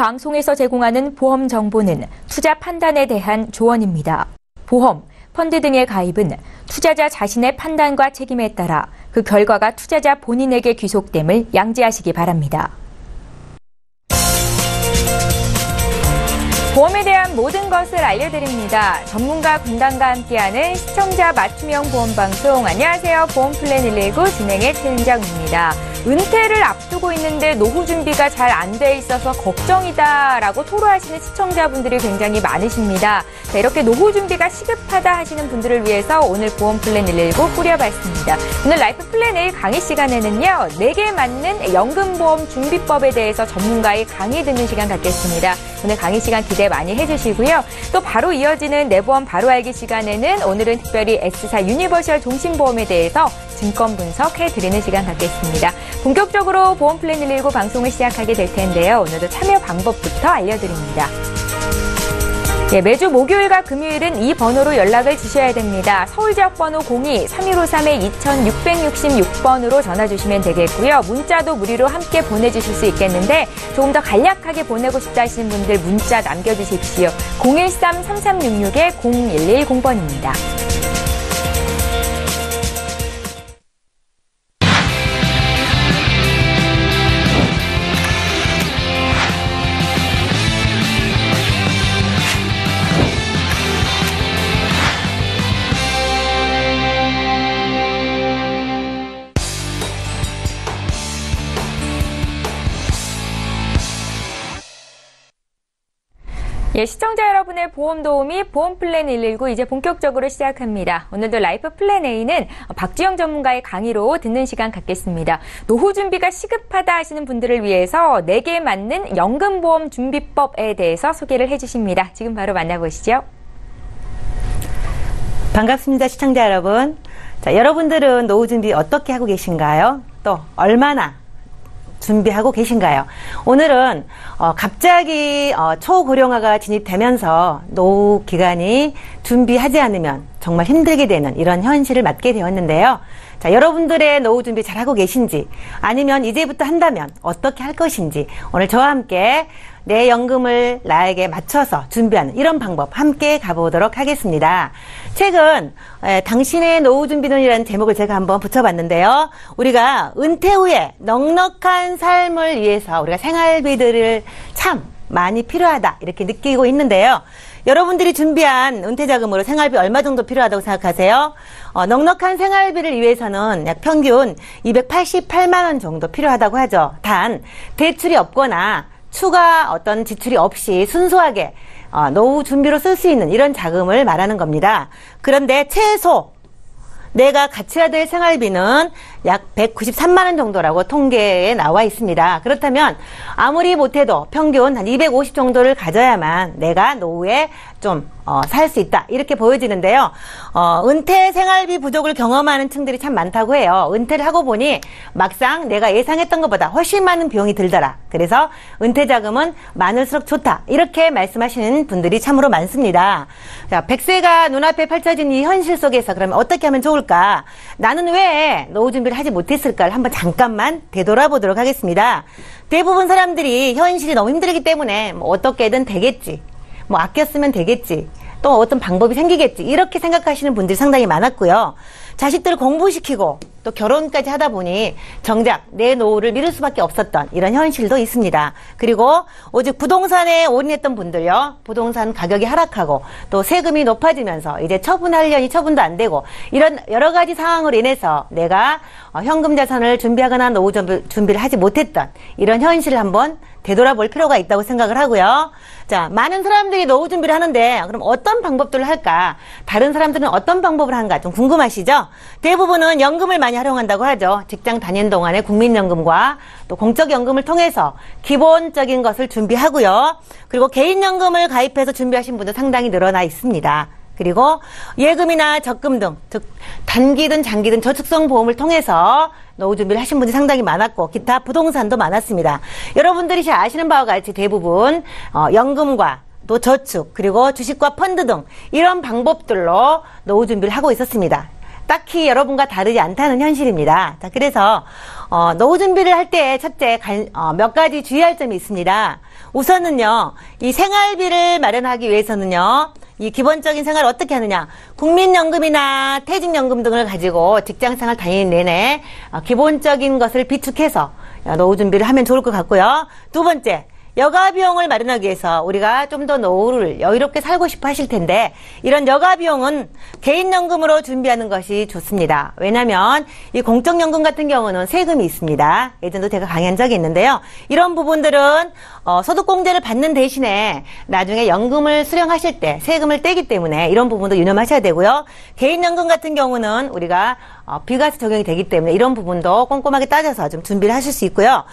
방송에서 제공하는 보험 정보는 투자 판단에 대한 조언입니다. 보험, 펀드 등의 가입은 투자자 자신의 판단과 책임에 따라 그 결과가 투자자 본인에게 귀속됨을 양지하시기 바랍니다. 보험에 대한 모든 것을 알려드립니다. 전문가 군단과 함께하는 시청자 맞춤형 보험방송. 안녕하세요. 보험플랜 119 진행의 최은정입니다. 은퇴를 앞두고 있는데 노후 준비가 잘 안 돼 있어서 걱정이다라고 토로하시는 시청자분들이 굉장히 많으십니다. 자, 이렇게 노후 준비가 시급하다 하시는 분들을 위해서 오늘 보험플랜 119 꾸려봤습니다. 오늘 라이프 플랜 A 강의 시간에는요, 내게 맞는 연금보험 준비법에 대해서 전문가의 강의 듣는 시간 갖겠습니다. 오늘 강의 시간 기대 많이 해주시고요. 또 바로 이어지는 내 보험 바로 알기 시간에는 오늘은 특별히 S사 유니버셜 종신보험에 대해서 증권 분석해드리는 시간 갖겠습니다. 본격적으로 보험플랜 119 방송을 시작하게 될 텐데요. 오늘도 참여 방법부터 알려드립니다. 예, 매주 목요일과 금요일은 이 번호로 연락을 주셔야 됩니다. 서울 지역 번호 02-3153-2666번으로 전화 주시면 되겠고요. 문자도 무료로 함께 보내주실 수 있겠는데 조금 더 간략하게 보내고 싶다 하시는 분들 문자 남겨주십시오. 013-3366-0110번입니다. 예, 시청자 여러분의 보험 도우미 보험플랜 119 이제 본격적으로 시작합니다. 오늘도 라이프 플랜 A는 박주영 전문가의 강의로 듣는 시간 갖겠습니다. 노후 준비가 시급하다 하시는 분들을 위해서 내게 맞는 연금보험 준비법에 대해서 소개를 해주십니다. 지금 바로 만나보시죠. 반갑습니다, 시청자 여러분. 자, 여러분들은 노후 준비 어떻게 하고 계신가요? 또 얼마나 준비하고 계신가요? 오늘은 갑자기 초고령화가 진입되면서 노후 기간이 준비하지 않으면 정말 힘들게 되는 이런 현실을 맞게 되었는데요. 자, 여러분들의 노후 준비 잘하고 계신지, 아니면 이제부터 한다면 어떻게 할 것인지, 오늘 저와 함께 내 연금을 나에게 맞춰서 준비하는 이런 방법 함께 가보도록 하겠습니다. 최근 당신의 노후 준비론이라는 제목을 제가 한번 붙여봤는데요. 우리가 은퇴 후에 넉넉한 삶을 위해서 우리가 생활비들을 참 많이 필요하다 이렇게 느끼고 있는데요. 여러분들이 준비한 은퇴자금으로 생활비 얼마 정도 필요하다고 생각하세요? 넉넉한 생활비를 위해서는 약 평균 288만 원 정도 필요하다고 하죠. 단 대출이 없거나 추가 어떤 지출이 없이 순수하게 노후 준비로 쓸 수 있는 이런 자금을 말하는 겁니다. 그런데 최소 내가 갖춰야 될 생활비는 약 193만 원 정도라고 통계에 나와 있습니다. 그렇다면 아무리 못해도 평균 한 250 정도를 가져야만 내가 노후에 좀 살 수 있다 이렇게 보여지는데요. 은퇴 생활비 부족을 경험하는 층들이 참 많다고 해요. 은퇴를 하고 보니 막상 내가 예상했던 것보다 훨씬 많은 비용이 들더라. 그래서 은퇴 자금은 많을수록 좋다 이렇게 말씀하시는 분들이 참으로 많습니다. 자, 100세가 눈앞에 펼쳐진 이 현실 속에서 그러면 어떻게 하면 좋을까? 나는 왜 노후 준비를 하지 못했을까를 한번 잠깐만 되돌아보도록 하겠습니다. 대부분 사람들이 현실이 너무 힘들기 때문에 뭐 어떻게든 되겠지, 뭐 아껴 쓰면 되겠지, 또 어떤 방법이 생기겠지 이렇게 생각하시는 분들이 상당히 많았고요. 자식들을 공부시키고 또 결혼까지 하다 보니 정작 내 노후를 미룰 수밖에 없었던 이런 현실도 있습니다. 그리고 오직 부동산에 올인했던 분들요, 부동산 가격이 하락하고 또 세금이 높아지면서 이제 처분하려니 처분도 안 되고 이런 여러 가지 상황으로 인해서 내가 현금 자산을 준비하거나 노후 준비를 하지 못했던 이런 현실을 한번 되돌아볼 필요가 있다고 생각을 하고요. 자, 많은 사람들이 노후 준비를 하는데 그럼 어떤 방법들을 할까? 다른 사람들은 어떤 방법을 하는가 좀 궁금하시죠? 대부분은 연금을 많이 활용한다고 하죠. 직장 다니는 동안에 국민연금과 또 공적연금을 통해서 기본적인 것을 준비하고요. 그리고 개인연금을 가입해서 준비하신 분도 상당히 늘어나 있습니다. 그리고 예금이나 적금 등, 즉 단기든 장기든 저축성 보험을 통해서 노후 준비를 하신 분들이 상당히 많았고 기타 부동산도 많았습니다. 여러분들이 잘 아시는 바와 같이 대부분 연금과 또 저축 그리고 주식과 펀드 등 이런 방법들로 노후 준비를 하고 있었습니다. 딱히 여러분과 다르지 않다는 현실입니다. 자, 그래서 노후 준비를 할 때 첫째 몇 가지 주의할 점이 있습니다. 우선은요, 이 생활비를 마련하기 위해서는요, 이 기본적인 생활을 어떻게 하느냐. 국민연금이나 퇴직연금 등을 가지고 직장생활 다니는 내내 기본적인 것을 비축해서 노후 준비를 하면 좋을 것 같고요. 두 번째, 여가 비용을 마련하기 위해서 우리가 좀 더 노후를 여유롭게 살고 싶어 하실 텐데, 이런 여가 비용은 개인연금으로 준비하는 것이 좋습니다. 왜냐하면 이 공적연금 같은 경우는 세금이 있습니다. 예전도 제가 강의한 적이 있는데요. 이런 부분들은 소득공제를 받는 대신에 나중에 연금을 수령하실 때 세금을 떼기 때문에 이런 부분도 유념하셔야 되고요. 개인연금 같은 경우는 우리가 비과세 적용이 되기 때문에 이런 부분도 꼼꼼하게 따져서 좀 준비를 하실 수 있고요.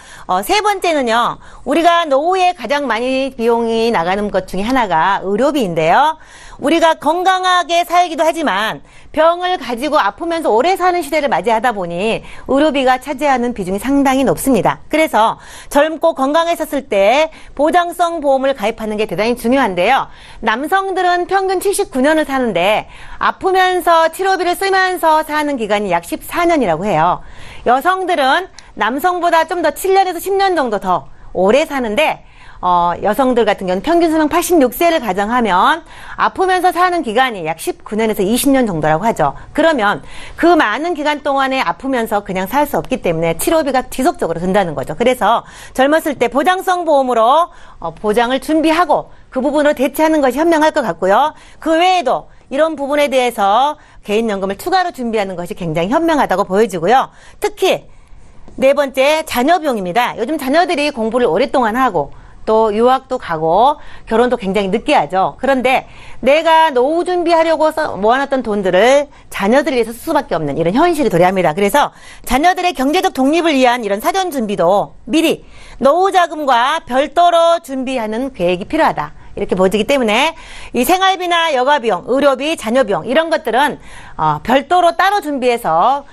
세 번째는요, 우리가 노후에 가장 많이 비용이 나가는 것 중에 하나가 의료비인데요. 우리가 건강하게 살기도 하지만 병을 가지고 아프면서 오래 사는 시대를 맞이하다 보니 의료비가 차지하는 비중이 상당히 높습니다. 그래서 젊고 건강했었을 때 보장성 보험을 가입하는 게 대단히 중요한데요. 남성들은 평균 79년을 사는데 아프면서 치료비를 쓰면서 사는 기간이 약 14년이라고 해요. 여성들은 남성보다 좀 더 7년에서 10년 정도 더 오래 사는데 여성들 같은 경우는 평균 수명 86세를 가정하면 아프면서 사는 기간이 약 19년에서 20년 정도라고 하죠. 그러면 그 많은 기간 동안에 아프면서 그냥 살 수 없기 때문에 치료비가 지속적으로 든다는 거죠. 그래서 젊었을 때 보장성 보험으로 보장을 준비하고 그 부분으로 대체하는 것이 현명할 것 같고요. 그 외에도 이런 부분에 대해서 개인연금을 추가로 준비하는 것이 굉장히 현명하다고 보여지고요. 특히 네 번째, 자녀 비용입니다. 요즘 자녀들이 공부를 오랫동안 하고 또 유학도 가고 결혼도 굉장히 늦게 하죠. 그런데 내가 노후 준비하려고 모아놨던 돈들을 자녀들을 위해서 쓸 수밖에 없는 이런 현실이 도래합니다. 그래서 자녀들의 경제적 독립을 위한 이런 사전 준비도 미리 노후 자금과 별도로 준비하는 계획이 필요하다. 이렇게 보여지기 때문에 이 생활비나 여가비용, 의료비, 자녀비용 이런 것들은 별도로 따로 준비해서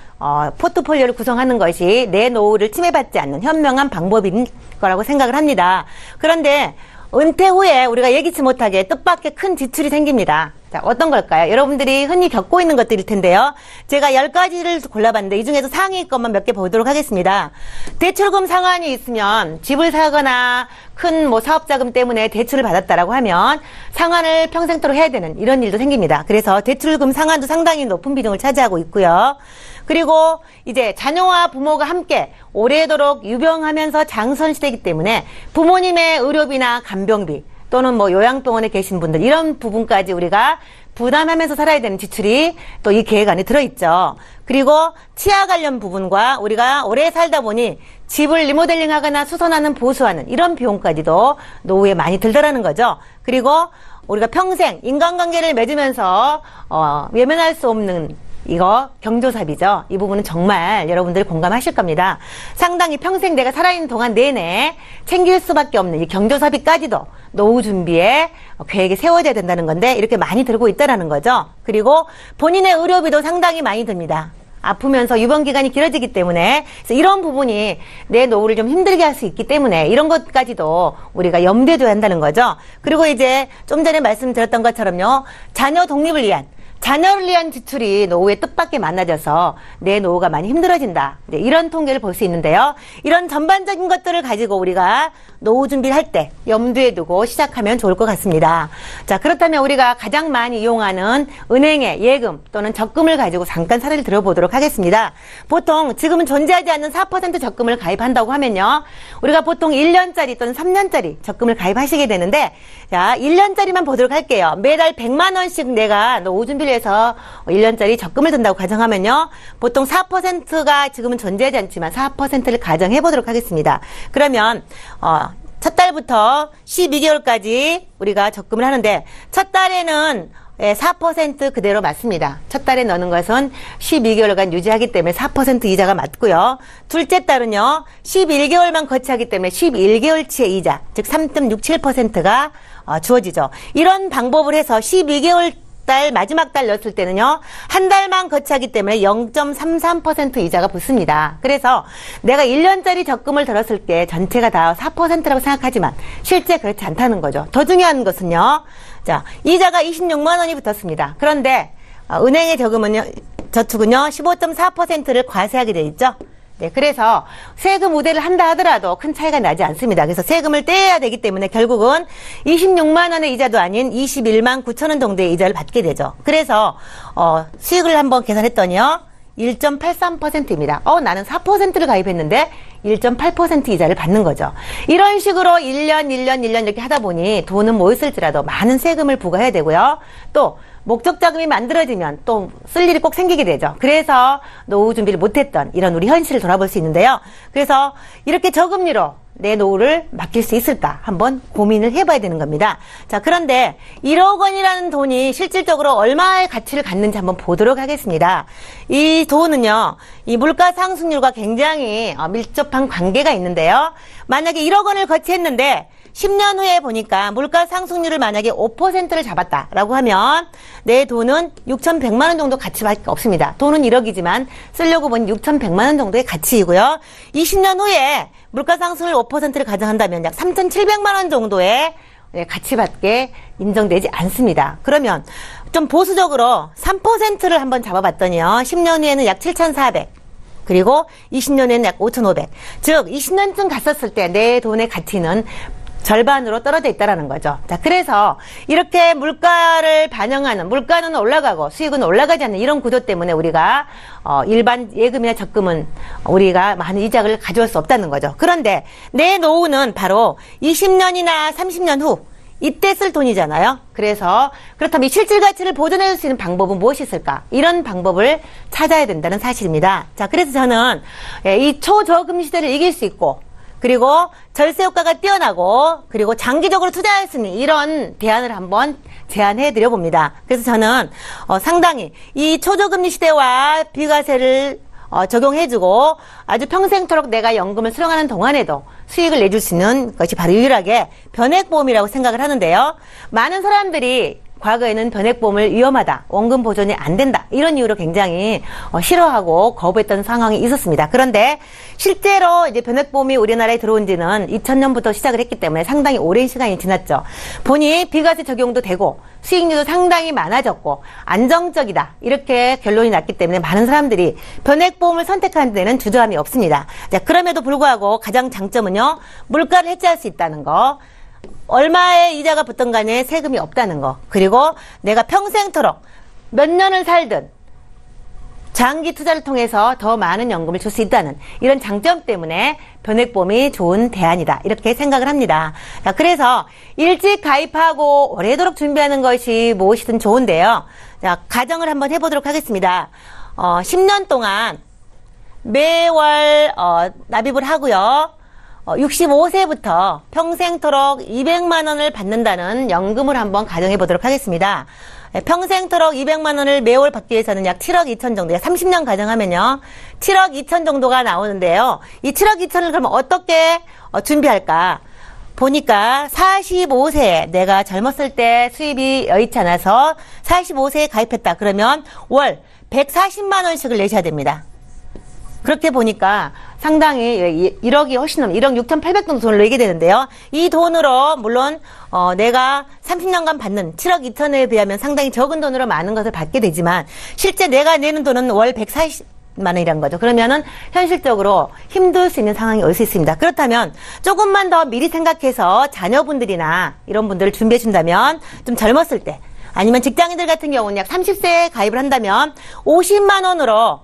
포트폴리오를 구성하는 것이 내 노후를 침해받지 않는 현명한 방법인 거라고 생각을 합니다. 그런데 은퇴 후에 우리가 예기치 못하게 뜻밖의 큰 지출이 생깁니다. 자, 어떤 걸까요? 여러분들이 흔히 겪고 있는 것들일 텐데요. 제가 10가지를 골라봤는데 이 중에서 상위 것만 몇 개 보도록 하겠습니다. 대출금 상환이 있으면 집을 사거나 큰 사업자금 때문에 대출을 받았다라고 하면 상환을 평생토록 해야 되는 이런 일도 생깁니다. 그래서 대출금 상환도 상당히 높은 비중을 차지하고 있고요. 그리고 이제 자녀와 부모가 함께 오래도록 유병하면서 장선시되기 때문에 부모님의 의료비나 간병비 또는 요양병원에 계신 분들 이런 부분까지 우리가 부담하면서 살아야 되는 지출이 또 이 계획 안에 들어있죠. 그리고 치아 관련 부분과 우리가 오래 살다 보니 집을 리모델링 하거나 수선하는 보수하는 이런 비용까지도 노후에 많이 들더라는 거죠. 그리고 우리가 평생 인간관계를 맺으면서 외면할 수 없는 이거 경조사비죠. 이 부분은 정말 여러분들이 공감하실 겁니다. 상당히 평생 내가 살아있는 동안 내내 챙길 수밖에 없는 이 경조사비까지도 노후 준비에 계획에 세워져야 된다는 건데 이렇게 많이 들고 있다는 거죠. 그리고 본인의 의료비도 상당히 많이 듭니다. 아프면서 유병기간이 길어지기 때문에 그래서 이런 부분이 내 노후를 좀 힘들게 할 수 있기 때문에 이런 것까지도 우리가 염두에 둬야 한다는 거죠. 그리고 이제 좀 전에 말씀드렸던 것처럼요. 자녀 독립을 위한 자녀를 위한 지출이 노후에 뜻밖의 많아져서 내 노후가 많이 힘들어진다. 이런 통계를 볼 수 있는데요. 이런 전반적인 것들을 가지고 우리가 노후 준비를 할 때 염두에 두고 시작하면 좋을 것 같습니다. 자, 그렇다면 우리가 가장 많이 이용하는 은행의 예금 또는 적금을 가지고 잠깐 사례를 들어보도록 하겠습니다. 보통 지금은 존재하지 않는 4% 적금을 가입한다고 하면요. 우리가 보통 1년짜리 또는 3년짜리 적금을 가입하시게 되는데 자, 1년짜리만 보도록 할게요. 매달 100만 원씩 내가 노후 준비를 해서 1년짜리 적금을 든다고 가정하면요. 보통 4%가 지금은 존재하지 않지만 4%를 가정해 보도록 하겠습니다. 그러면 첫 달부터 12개월까지 우리가 적금을 하는데 첫 달에는 4% 그대로 맞습니다. 첫 달에 넣는 것은 12개월간 유지하기 때문에 4% 이자가 맞고요. 둘째 달은요. 11개월만 거치하기 때문에 11개월치의 이자, 즉 3.67%가 주어지죠. 이런 방법을 해서 12개월 달 마지막 달 넣었을 때는요. 한 달만 거치하기 때문에 0.33% 이자가 붙습니다. 그래서 내가 1년짜리 적금을 들었을 때 전체가 다 4%라고 생각하지만 실제 그렇지 않다는 거죠. 더 중요한 것은요. 자, 이자가 26만 원이 붙었습니다. 그런데 은행의 적금은요. 저축은요 15.4%를 과세하게 돼 있죠. 네, 그래서 세금 우대를 한다 하더라도 큰 차이가 나지 않습니다. 그래서 세금을 떼야 되기 때문에 결국은 26만 원의 이자도 아닌 21만 9천 원 정도의 이자를 받게 되죠. 그래서 수익을 한번 계산했더니요 1.83%입니다. 나는 4%를 가입했는데 1.8% 이자를 받는 거죠. 이런 식으로 1년 이렇게 하다 보니 돈은 모였을지라도 많은 세금을 부과해야 되고요. 또 목적 자금이 만들어지면 또 쓸 일이 꼭 생기게 되죠. 그래서 노후 준비를 못했던 이런 우리 현실을 돌아볼 수 있는데요. 그래서 이렇게 저금리로 내 노후를 맡길 수 있을까 한번 고민을 해봐야 되는 겁니다. 자, 그런데 1억 원이라는 돈이 실질적으로 얼마의 가치를 갖는지 한번 보도록 하겠습니다. 이 돈은요, 이 물가 상승률과 굉장히 밀접한 관계가 있는데요. 만약에 1억 원을 거치했는데 10년 후에 보니까 물가 상승률을 만약에 5%를 잡았다라고 하면 내 돈은 6,100만 원 정도 가치밖에 없습니다. 돈은 1억이지만 쓰려고 보니 6,100만 원 정도의 가치이고요. 20년 후에 물가 상승률 5%를 가정한다면 약 3,700만 원 정도의 가치밖에 인정되지 않습니다. 그러면 좀 보수적으로 3%를 한번 잡아봤더니요. 10년 후에는 약 7,400. 그리고 20년에는 약 5,500. 즉 20년쯤 갔었을 때 내 돈의 가치는 절반으로 떨어져 있다라는 거죠. 자, 그래서 이렇게 물가를 반영하는, 물가는 올라가고 수익은 올라가지 않는 이런 구조 때문에 우리가 일반 예금이나 적금은 우리가 많은 이자를 가져올 수 없다는 거죠. 그런데 내 노후는 바로 20년이나 30년 후 이때 쓸 돈이잖아요. 그래서 그렇다면 이 실질 가치를 보존해 줄 수 있는 방법은 무엇이 있을까? 이런 방법을 찾아야 된다는 사실입니다. 자, 그래서 저는 이 초저금 시대를 이길 수 있고, 그리고 절세 효과가 뛰어나고, 그리고 장기적으로 투자할 수 있는 이런 대안을 한번 제안해 드려 봅니다. 그래서 저는 상당히 이 초저금리 시대와 비과세를 적용해주고 아주 평생토록 내가 연금을 수령하는 동안에도 수익을 내줄 수 있는 것이 바로 유일하게 변액보험이라고 생각을 하는데요. 많은 사람들이 과거에는 변액보험을 위험하다, 원금 보존이 안 된다, 이런 이유로 굉장히 싫어하고 거부했던 상황이 있었습니다. 그런데 실제로 이제 변액보험이 우리나라에 들어온 지는 2000년부터 시작을 했기 때문에 상당히 오랜 시간이 지났죠. 보니 비과세 적용도 되고 수익률도 상당히 많아졌고 안정적이다, 이렇게 결론이 났기 때문에 많은 사람들이 변액보험을 선택하는 데는 주저함이 없습니다. 자, 그럼에도 불구하고 가장 장점은요, 물가를 해지할 수 있다는 거, 얼마의 이자가 붙든 간에 세금이 없다는 거, 그리고 내가 평생토록 몇 년을 살든 장기 투자를 통해서 더 많은 연금을 줄 수 있다는 이런 장점 때문에 변액보험이 좋은 대안이다, 이렇게 생각을 합니다. 자, 그래서 일찍 가입하고 오래도록 준비하는 것이 무엇이든 좋은데요. 자, 가정을 한번 해보도록 하겠습니다. 10년 동안 매월 납입을 하고요. 65세부터 평생토록 200만 원을 받는다는 연금을 한번 가정해 보도록 하겠습니다. 평생토록 200만 원을 매월 받기 위해서는 약 7억 2천 정도, 약 30년 가정하면요, 7억 2천 정도가 나오는데요. 이 7억 2천을 그러면 어떻게 준비할까? 보니까 45세, 내가 젊었을 때 수입이 여의치 않아서 45세에 가입했다. 그러면 월 140만 원씩을 내셔야 됩니다. 그렇게 보니까 상당히 1억이 훨씬 넘는 1억 6,800 정도 돈을 내게 되는데요. 이 돈으로 물론 내가 30년간 받는 7억 2천에 비하면 상당히 적은 돈으로 많은 것을 받게 되지만 실제 내가 내는 돈은 월 140만 원이라는 거죠. 그러면은 현실적으로 힘들 수 있는 상황이 올 수 있습니다. 그렇다면 조금만 더 미리 생각해서 자녀분들이나 이런 분들을 준비해 준다면, 좀 젊었을 때 아니면 직장인들 같은 경우는 약 30세에 가입을 한다면 50만 원으로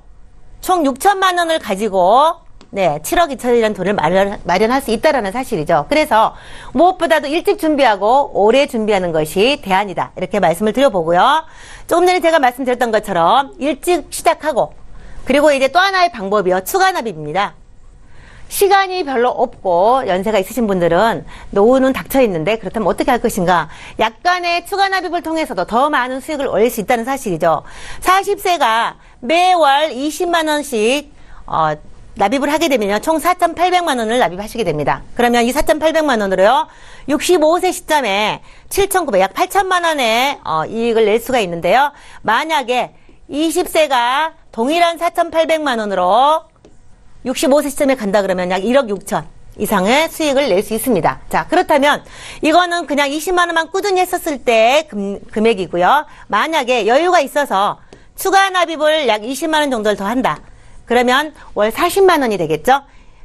총 6천만 원을 가지고 7억 2천이라는 돈을 마련할 수 있다라는 사실이죠. 그래서 무엇보다도 일찍 준비하고 오래 준비하는 것이 대안이다, 이렇게 말씀을 드려보고요. 조금 전에 제가 말씀드렸던 것처럼 일찍 시작하고, 그리고 이제 또 하나의 방법이요, 추가 납입입니다. 시간이 별로 없고 연세가 있으신 분들은 노후는 닥쳐 있는데 그렇다면 어떻게 할 것인가? 약간의 추가 납입을 통해서도 더 많은 수익을 올릴 수 있다는 사실이죠. 40세가 매월 20만 원씩 납입을 하게 되면요, 총 4,800만 원을 납입하시게 됩니다. 그러면 이 4,800만 원으로요, 65세 시점에 7,900, 약 8천만 원의 이익을 낼 수가 있는데요. 만약에 20세가 동일한 4,800만 원으로 65세 시점에 간다 그러면 약 1억 6천 이상의 수익을 낼 수 있습니다. 자, 그렇다면 이거는 그냥 20만 원만 꾸준히 했었을 때 금액이고요. 만약에 여유가 있어서 추가 납입을 약 20만 원 정도를 더 한다. 그러면 월 40만 원이 되겠죠?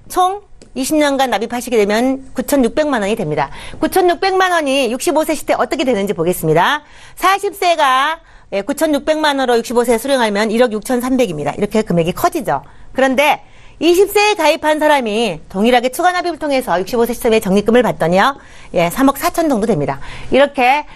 총 20년간 납입하시게 되면 9,600만 원이 됩니다. 9,600만 원이 65세 시대 어떻게 되는지 보겠습니다. 40세가 9,600만 원으로 65세에 수령하면 1억 6,300입니다. 이렇게 금액이 커지죠. 그런데 20세에 가입한 사람이 동일하게 추가 납입을 통해서 65세 시점에 적립금을 받더니요. 3억 4천 정도 됩니다. 이렇게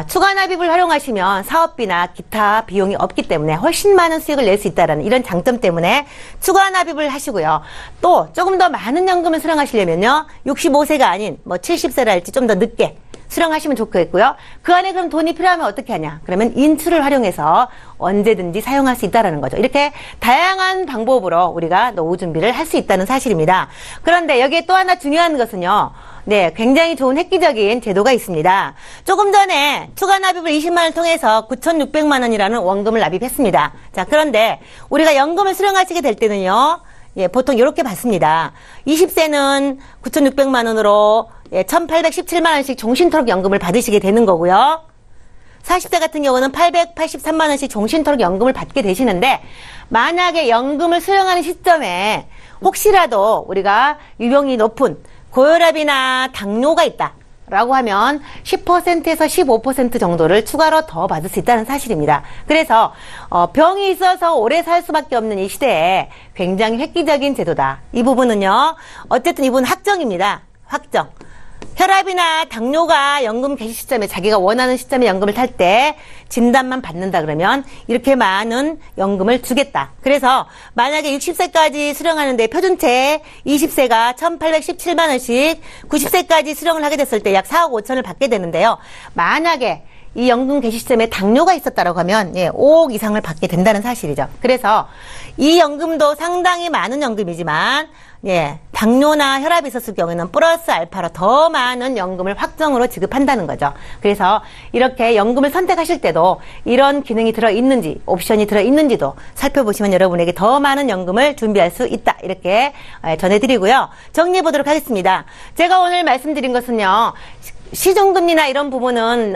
추가 납입을 활용하시면 사업비나 기타 비용이 없기 때문에 훨씬 많은 수익을 낼 수 있다는 이런 장점 때문에 추가 납입을 하시고요. 또 조금 더 많은 연금을 수령하시려면요. 65세가 아닌 70세랄지 좀 더 늦게 수령하시면 좋겠고요. 그 안에 그럼 돈이 필요하면 어떻게 하냐? 그러면 인출을 활용해서 언제든지 사용할 수 있다는 거죠. 이렇게 다양한 방법으로 우리가 노후 준비를 할 수 있다는 사실입니다. 그런데 여기에 또 하나 중요한 것은요. 네, 굉장히 좋은 획기적인 제도가 있습니다. 조금 전에 추가 납입을 20만 원을 통해서 9,600만 원이라는 원금을 납입했습니다. 자, 그런데 우리가 연금을 수령하시게 될 때는요. 보통 이렇게 받습니다. 20세는 9,600만 원으로 1,817만 원씩 종신토록 연금을 받으시게 되는 거고요. 40대 같은 경우는 883만 원씩 종신토록 연금을 받게 되시는데 만약에 연금을 수령하는 시점에 혹시라도 우리가 유병이 높은 고혈압이나 당뇨가 있다. 라고 하면 10%에서 15% 정도를 추가로 더 받을 수 있다는 사실입니다. 그래서 병이 있어서 오래 살 수밖에 없는 이 시대에 굉장히 획기적인 제도다. 이 부분은요. 어쨌든 이분은 확정입니다. 확정. 혈압이나 당뇨가 연금 개시 시점에 자기가 원하는 시점에 연금을 탈 때 진단만 받는다 그러면 이렇게 많은 연금을 주겠다. 그래서 만약에 60세까지 수령하는데 표준체 20세가 1,817만 원씩 90세까지 수령을 하게 됐을 때 약 4억 5천을 받게 되는데요. 만약에 이 연금 개시 시점에 당뇨가 있었다라고 하면 5억 이상을 받게 된다는 사실이죠. 그래서 이 연금도 상당히 많은 연금이지만 당뇨나 혈압이 있었을 경우에는 플러스 알파로 더 많은 연금을 확정으로 지급한다는 거죠. 그래서 이렇게 연금을 선택하실 때도 이런 기능이 들어있는지, 옵션이 들어있는지도 살펴보시면 여러분에게 더 많은 연금을 준비할 수 있다. 이렇게 전해드리고요. 정리해 보도록 하겠습니다. 제가 오늘 말씀드린 것은요. 시중금리나 이런 부분은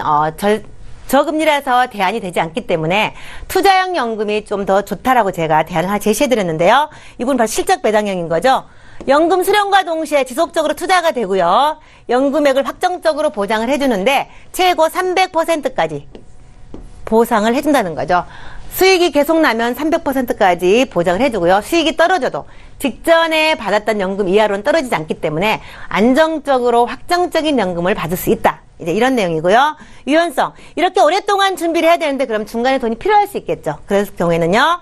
저금리라서 대안이 되지 않기 때문에 투자형 연금이 좀 더 좋다라고 제가 대안을 제시해드렸는데요. 이분 바로 실적 배당형인 거죠. 연금 수령과 동시에 지속적으로 투자가 되고요. 연금액을 확정적으로 보장을 해주는데 최고 300%까지 보상을 해준다는 거죠. 수익이 계속 나면 300%까지 보장을 해주고요. 수익이 떨어져도 직전에 받았던 연금 이하로는 떨어지지 않기 때문에 안정적으로 확정적인 연금을 받을 수 있다. 이제 이런 내용이고요. 유연성. 이렇게 오랫동안 준비를 해야 되는데 그럼 중간에 돈이 필요할 수 있겠죠. 그럴 경우에는요.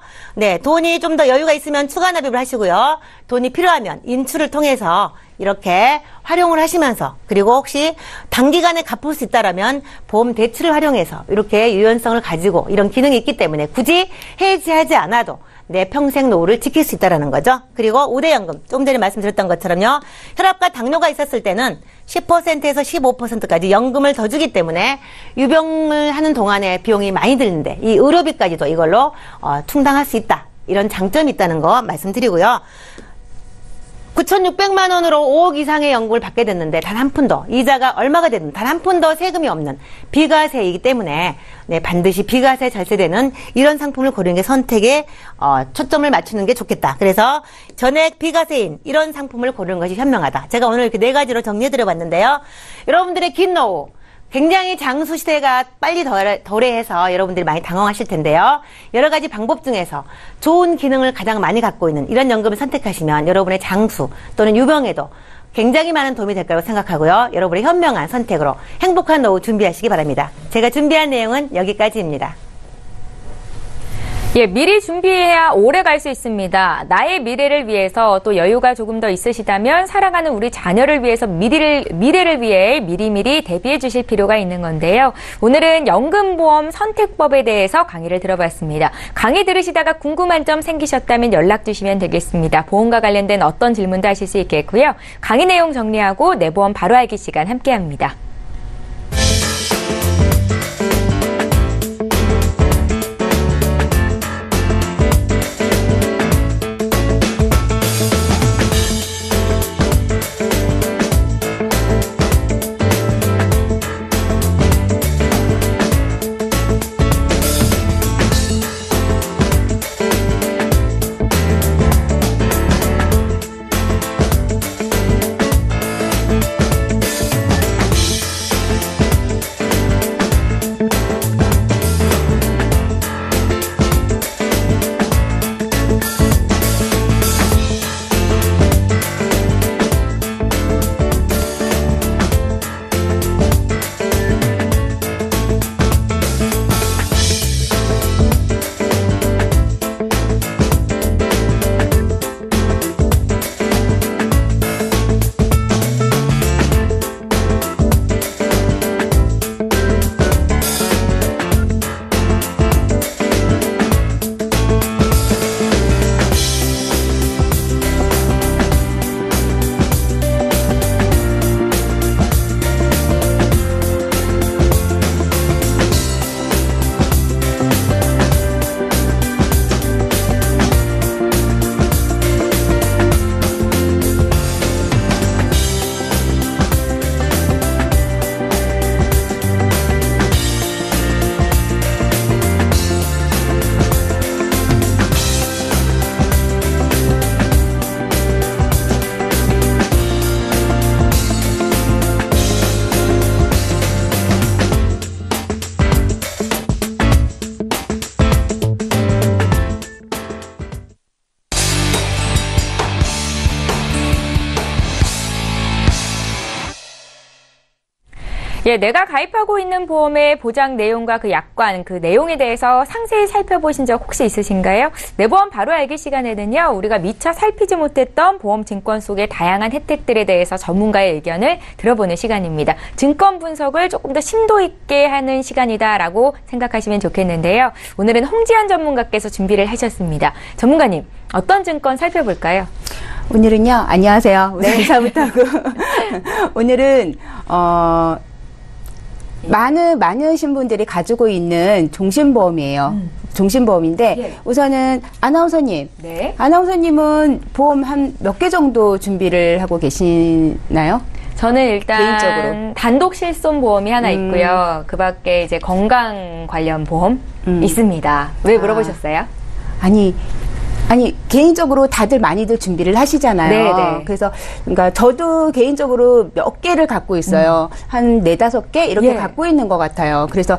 돈이 좀 더 여유가 있으면 추가 납입을 하시고요. 돈이 필요하면 인출을 통해서 이렇게 활용을 하시면서 그리고 혹시 단기간에 갚을 수 있다라면 보험 대출을 활용해서 이렇게 유연성을 가지고 이런 기능이 있기 때문에 굳이 해지하지 않아도 내 평생 노후를 지킬 수 있다는 거죠. 그리고 5대 연금, 조금 전에 말씀드렸던 것처럼요. 혈압과 당뇨가 있었을 때는 10%에서 15%까지 연금을 더 주기 때문에 유병을 하는 동안에 비용이 많이 드는데 이 의료비까지도 이걸로 충당할 수 있다. 이런 장점이 있다는 거 말씀드리고요. 9,600만 원으로 5억 이상의 연금을 받게 됐는데 단 한 푼도 이자가 얼마가 되든 단 한 푼도 세금이 없는 비과세이기 때문에 반드시 비과세 절세되는 이런 상품을 고르는 게 선택에 초점을 맞추는 게 좋겠다. 그래서 전액 비과세인 이런 상품을 고르는 것이 현명하다. 제가 오늘 이렇게 4가지로 정리해드려 봤는데요. 여러분들의 긴 노후 굉장히 장수 시대가 빨리 도래해서 여러분들이 많이 당황하실 텐데요. 여러 가지 방법 중에서 좋은 기능을 가장 많이 갖고 있는 이런 연금을 선택하시면 여러분의 장수 또는 유병에도 굉장히 많은 도움이 될 거라고 생각하고요. 여러분의 현명한 선택으로 행복한 노후 준비하시기 바랍니다. 제가 준비한 내용은 여기까지입니다. 미리 준비해야 오래 갈 수 있습니다. 나의 미래를 위해서 또 여유가 조금 더 있으시다면 살아가는 우리 자녀를 위해서 미래를 위해 미리미리 대비해 주실 필요가 있는 건데요. 오늘은 연금보험 선택법에 대해서 강의를 들어봤습니다. 강의 들으시다가 궁금한 점 생기셨다면 연락 주시면 되겠습니다. 보험과 관련된 어떤 질문도 하실 수 있겠고요. 강의 내용 정리하고 내 보험 바로 알기 시간 함께합니다. 예, 내가 가입하고 있는 보험의 보장 내용과 그 약관, 그 내용에 대해서 상세히 살펴보신 적 혹시 있으신가요? 내 보험 바로 알기 시간에는요, 우리가 미처 살피지 못했던 보험 증권 속의 다양한 혜택들에 대해서 전문가의 의견을 들어보는 시간입니다. 증권 분석을 조금 더 심도 있게 하는 시간이다라고 생각하시면 좋겠는데요. 오늘은 홍지연 전문가께서 준비를 하셨습니다. 전문가님, 어떤 증권 살펴볼까요? 오늘은요, 안녕하세요. 네. 인사부터 하고. 오늘은, 많으신 분들이 가지고 있는 종신보험이에요. 종신보험인데, 예. 우선은 아나운서님. 네. 아나운서님은 보험 한 몇 개 정도 준비를 하고 계시나요? 저는 일단 개인적으로. 단독 실손 보험이 하나 있고요. 그 밖에 이제 건강 관련 보험 있습니다. 왜 물어보셨어요? 아니, 개인적으로 다들 많이들 준비를 하시잖아요. 네네. 그래서, 그러니까 저도 개인적으로 몇 개를 갖고 있어요. 한 4-5개? 이렇게 예. 갖고 있는 것 같아요. 그래서,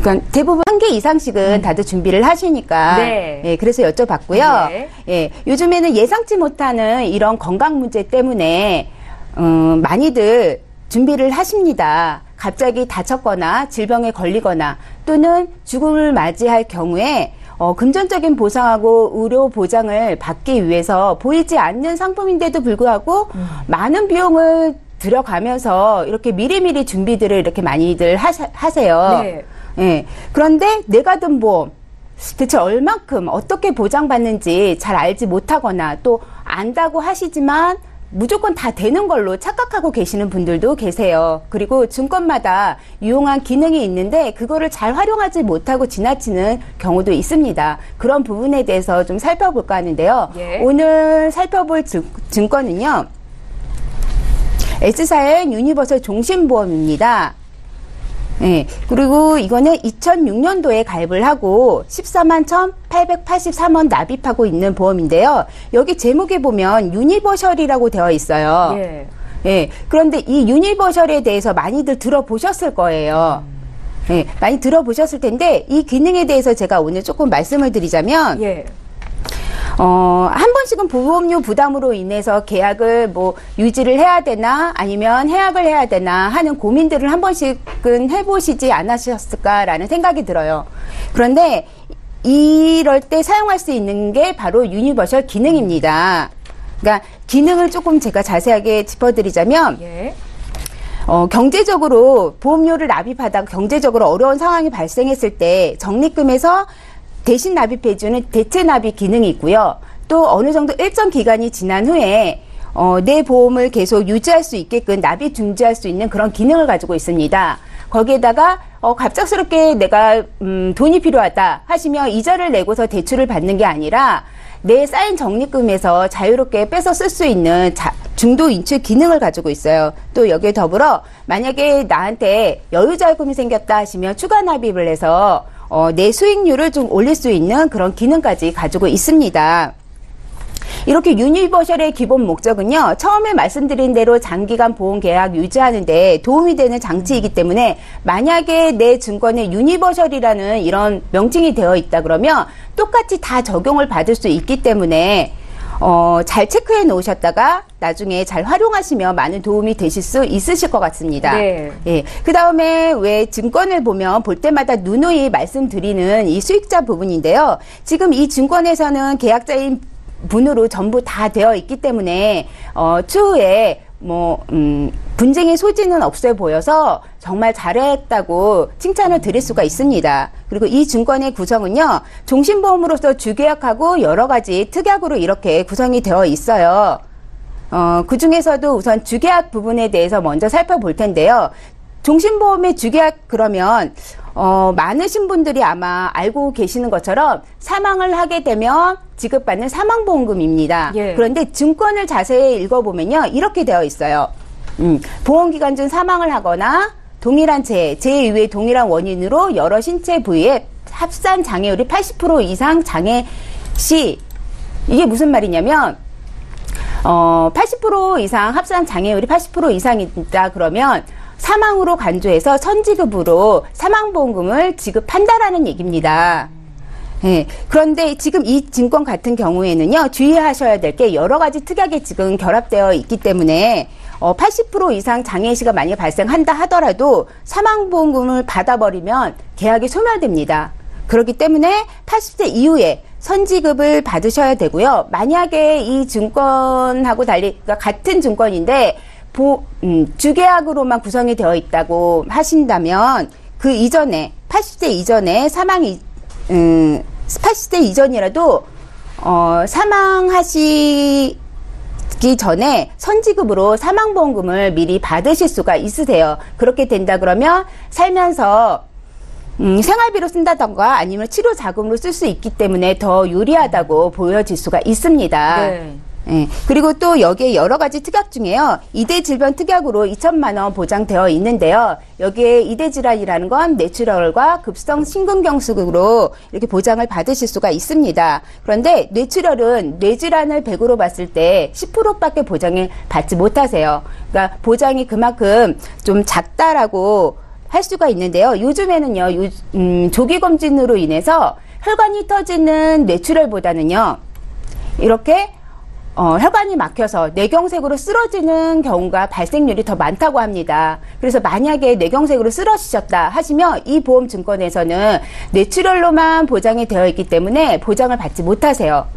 그러니까 대부분 한 개 이상씩은 다들 준비를 하시니까. 네. 예, 그래서 여쭤봤고요. 네. 예, 요즘에는 예상치 못하는 이런 건강 문제 때문에, 많이들 준비를 하십니다. 갑자기 다쳤거나 질병에 걸리거나 또는 죽음을 맞이할 경우에 금전적인 보상하고 의료 보장을 받기 위해서 보이지 않는 상품인데도 불구하고 많은 비용을 들여가면서 이렇게 미리미리 준비들을 이렇게 많이들 하세요. 네. 예. 그런데 내가 든 보험 대체 얼만큼 어떻게 보장받는지 잘 알지 못하거나 또 안다고 하시지만 무조건 다 되는 걸로 착각하고 계시는 분들도 계세요. 그리고 증권마다 유용한 기능이 있는데 그거를 잘 활용하지 못하고 지나치는 경우도 있습니다. 그런 부분에 대해서 좀 살펴볼까 하는데요. 예. 오늘 살펴볼 증권은요. S사의 유니버설 종신보험입니다. 네, 그리고 이거는 2006년도에 가입을 하고 14만 1,883원 납입하고 있는 보험인데요. 여기 제목에 보면 유니버셜이라고 되어 있어요. 예. 예, 그런데 이 유니버셜에 대해서 많이들 들어보셨을 거예요. 예, 많이 들어보셨을 텐데 이 기능에 대해서 제가 오늘 조금 말씀을 드리자면 예. 한 번씩은 보험료 부담으로 인해서 계약을 뭐 유지를 해야 되나 아니면 해약을 해야 되나 하는 고민들을 한 번씩은 해보시지 않으셨을까라는 생각이 들어요. 그런데 이럴 때 사용할 수 있는 게 바로 유니버셜 기능입니다. 그러니까 기능을 조금 제가 자세하게 짚어드리자면 예. 경제적으로 보험료를 납입하다가 경제적으로 어려운 상황이 발생했을 때 적립금에서 대신 납입해주는 대체 납입 기능이 있고요. 또 어느 정도 일정 기간이 지난 후에 내 보험을 계속 유지할 수 있게끔 납입 중지할 수 있는 그런 기능을 가지고 있습니다. 거기에다가 갑작스럽게 내가 돈이 필요하다 하시면 이자를 내고서 대출을 받는 게 아니라 내 쌓인 적립금에서 자유롭게 빼서 쓸 수 있는 중도 인출 기능을 가지고 있어요. 또 여기에 더불어 만약에 나한테 여유자금이 생겼다 하시면 추가 납입을 해서 내 수익률을 좀 올릴 수 있는 그런 기능까지 가지고 있습니다. 이렇게 유니버셜의 기본 목적은요, 처음에 말씀드린 대로 장기간 보험 계약 유지하는데 도움이 되는 장치이기 때문에 만약에 내 증권에 유니버셜이라는 이런 명칭이 되어 있다 그러면 똑같이 다 적용을 받을 수 있기 때문에 잘 체크해 놓으셨다가 나중에 잘 활용하시면 많은 도움이 되실 수 있으실 것 같습니다. 네. 예. 그 다음에 왜 증권을 보면 볼 때마다 누누이 말씀드리는 이 수익자 부분인데요. 지금 이 증권에서는 계약자인 분으로 전부 다 되어 있기 때문에, 추후에 분쟁의 소지는 없어 보여서 정말 잘했다고 칭찬을 드릴 수가 있습니다. 그리고 이 증권의 구성은요, 종신보험으로서 주계약하고 여러 가지 특약으로 이렇게 구성이 되어 있어요. 그 중에서도 우선 주계약 부분에 대해서 먼저 살펴볼 텐데요. 종신보험의 주계약 그러면 많으신 분들이 아마 알고 계시는 것처럼 사망을 하게 되면 지급받는 사망보험금입니다. 예. 그런데 증권을 자세히 읽어보면요. 이렇게 되어 있어요. 보험기간 중 사망을 하거나 동일한 재해 이외의 동일한 원인으로 여러 신체 부위에 합산 장애율이 80% 이상 장애 시 이게 무슨 말이냐면 80% 이상 합산 장애율이 80% 이상이다 그러면 사망으로 간주해서 선지급으로 사망보험금을 지급한다라는 얘기입니다. 예, 그런데 지금 이 증권 같은 경우에는요, 주의하셔야 될 게 여러 가지 특약이 지금 결합되어 있기 때문에, 80% 이상 장애시가 만약에 발생한다 하더라도 사망보험금을 받아버리면 계약이 소멸됩니다. 그렇기 때문에 80세 이후에 선지급을 받으셔야 되고요. 만약에 이 증권하고 달리, 그러니까 같은 증권인데 주계약으로만 구성이 되어 있다고 하신다면 그 이전에 80세 이전에 80세 이전이라도 사망하시기 전에 선지급으로 사망보험금을 미리 받으실 수가 있으세요. 그렇게 된다 그러면 살면서 생활비로 쓴다던가 아니면 치료 자금으로 쓸 수 있기 때문에 더 유리하다고 보여질 수가 있습니다. 네. 예. 그리고 또 여기에 여러 가지 특약 중에요. 이대 질병 특약으로 2천만 원 보장되어 있는데요. 여기에 이대 질환이라는 건 뇌출혈과 급성 심근경색으로 이렇게 보장을 받으실 수가 있습니다. 그런데 뇌출혈은 뇌질환을 100으로 봤을 때 10%밖에 보장을 받지 못하세요. 그러니까 보장이 그만큼 좀 작다라고 할 수가 있는데요. 요즘에는요, 조기 검진으로 인해서 혈관이 터지는 뇌출혈보다는요, 이렇게 혈관이 막혀서 뇌경색으로 쓰러지는 경우가 발생률이 더 많다고 합니다. 그래서 만약에 뇌경색으로 쓰러지셨다 하시면 이 보험증권에서는 뇌출혈로만 보장이 되어 있기 때문에 보장을 받지 못하세요.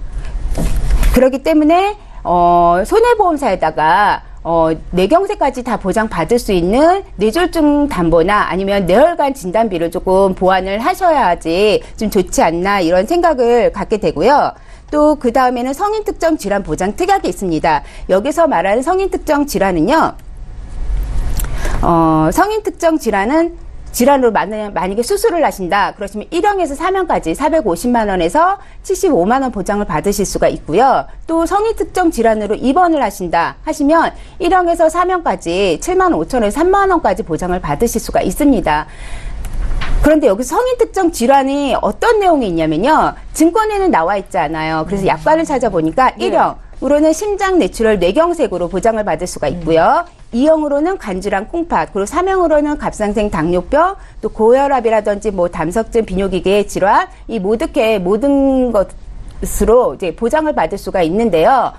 그렇기 때문에 손해보험사에다가 뇌경색까지 다 보장받을 수 있는 뇌졸중 담보나 아니면 뇌혈관 진단비를 조금 보완을 하셔야지 좀 좋지 않나 이런 생각을 갖게 되고요. 또 그 다음에는 성인 특정 질환 보장 특약이 있습니다. 여기서 말하는 성인 특정 질환은요, 성인 특정 질환으로 만약에 수술을 하신다 그러시면 1형에서 4명까지 450만 원에서 75만 원 보장을 받으실 수가 있고요. 또 성인 특정 질환으로 입원을 하신다 하시면 1형에서 4명까지 7만 5천에서 3만 원까지 보장을 받으실 수가 있습니다. 그런데 여기서 성인 특정 질환이 어떤 내용이 있냐면요. 증권에는 나와 있지 않아요. 그래서 약관을 찾아보니까 1형으로는 심장 뇌출혈 뇌경색으로 보장을 받을 수가 있고요. 2형으로는 간질환 콩팥, 그리고 3형으로는 갑상생 당뇨병, 또 고혈압이라든지 뭐 담석증 비뇨기계 질환, 이 모든 것으로 이제 보장을 받을 수가 있는데요.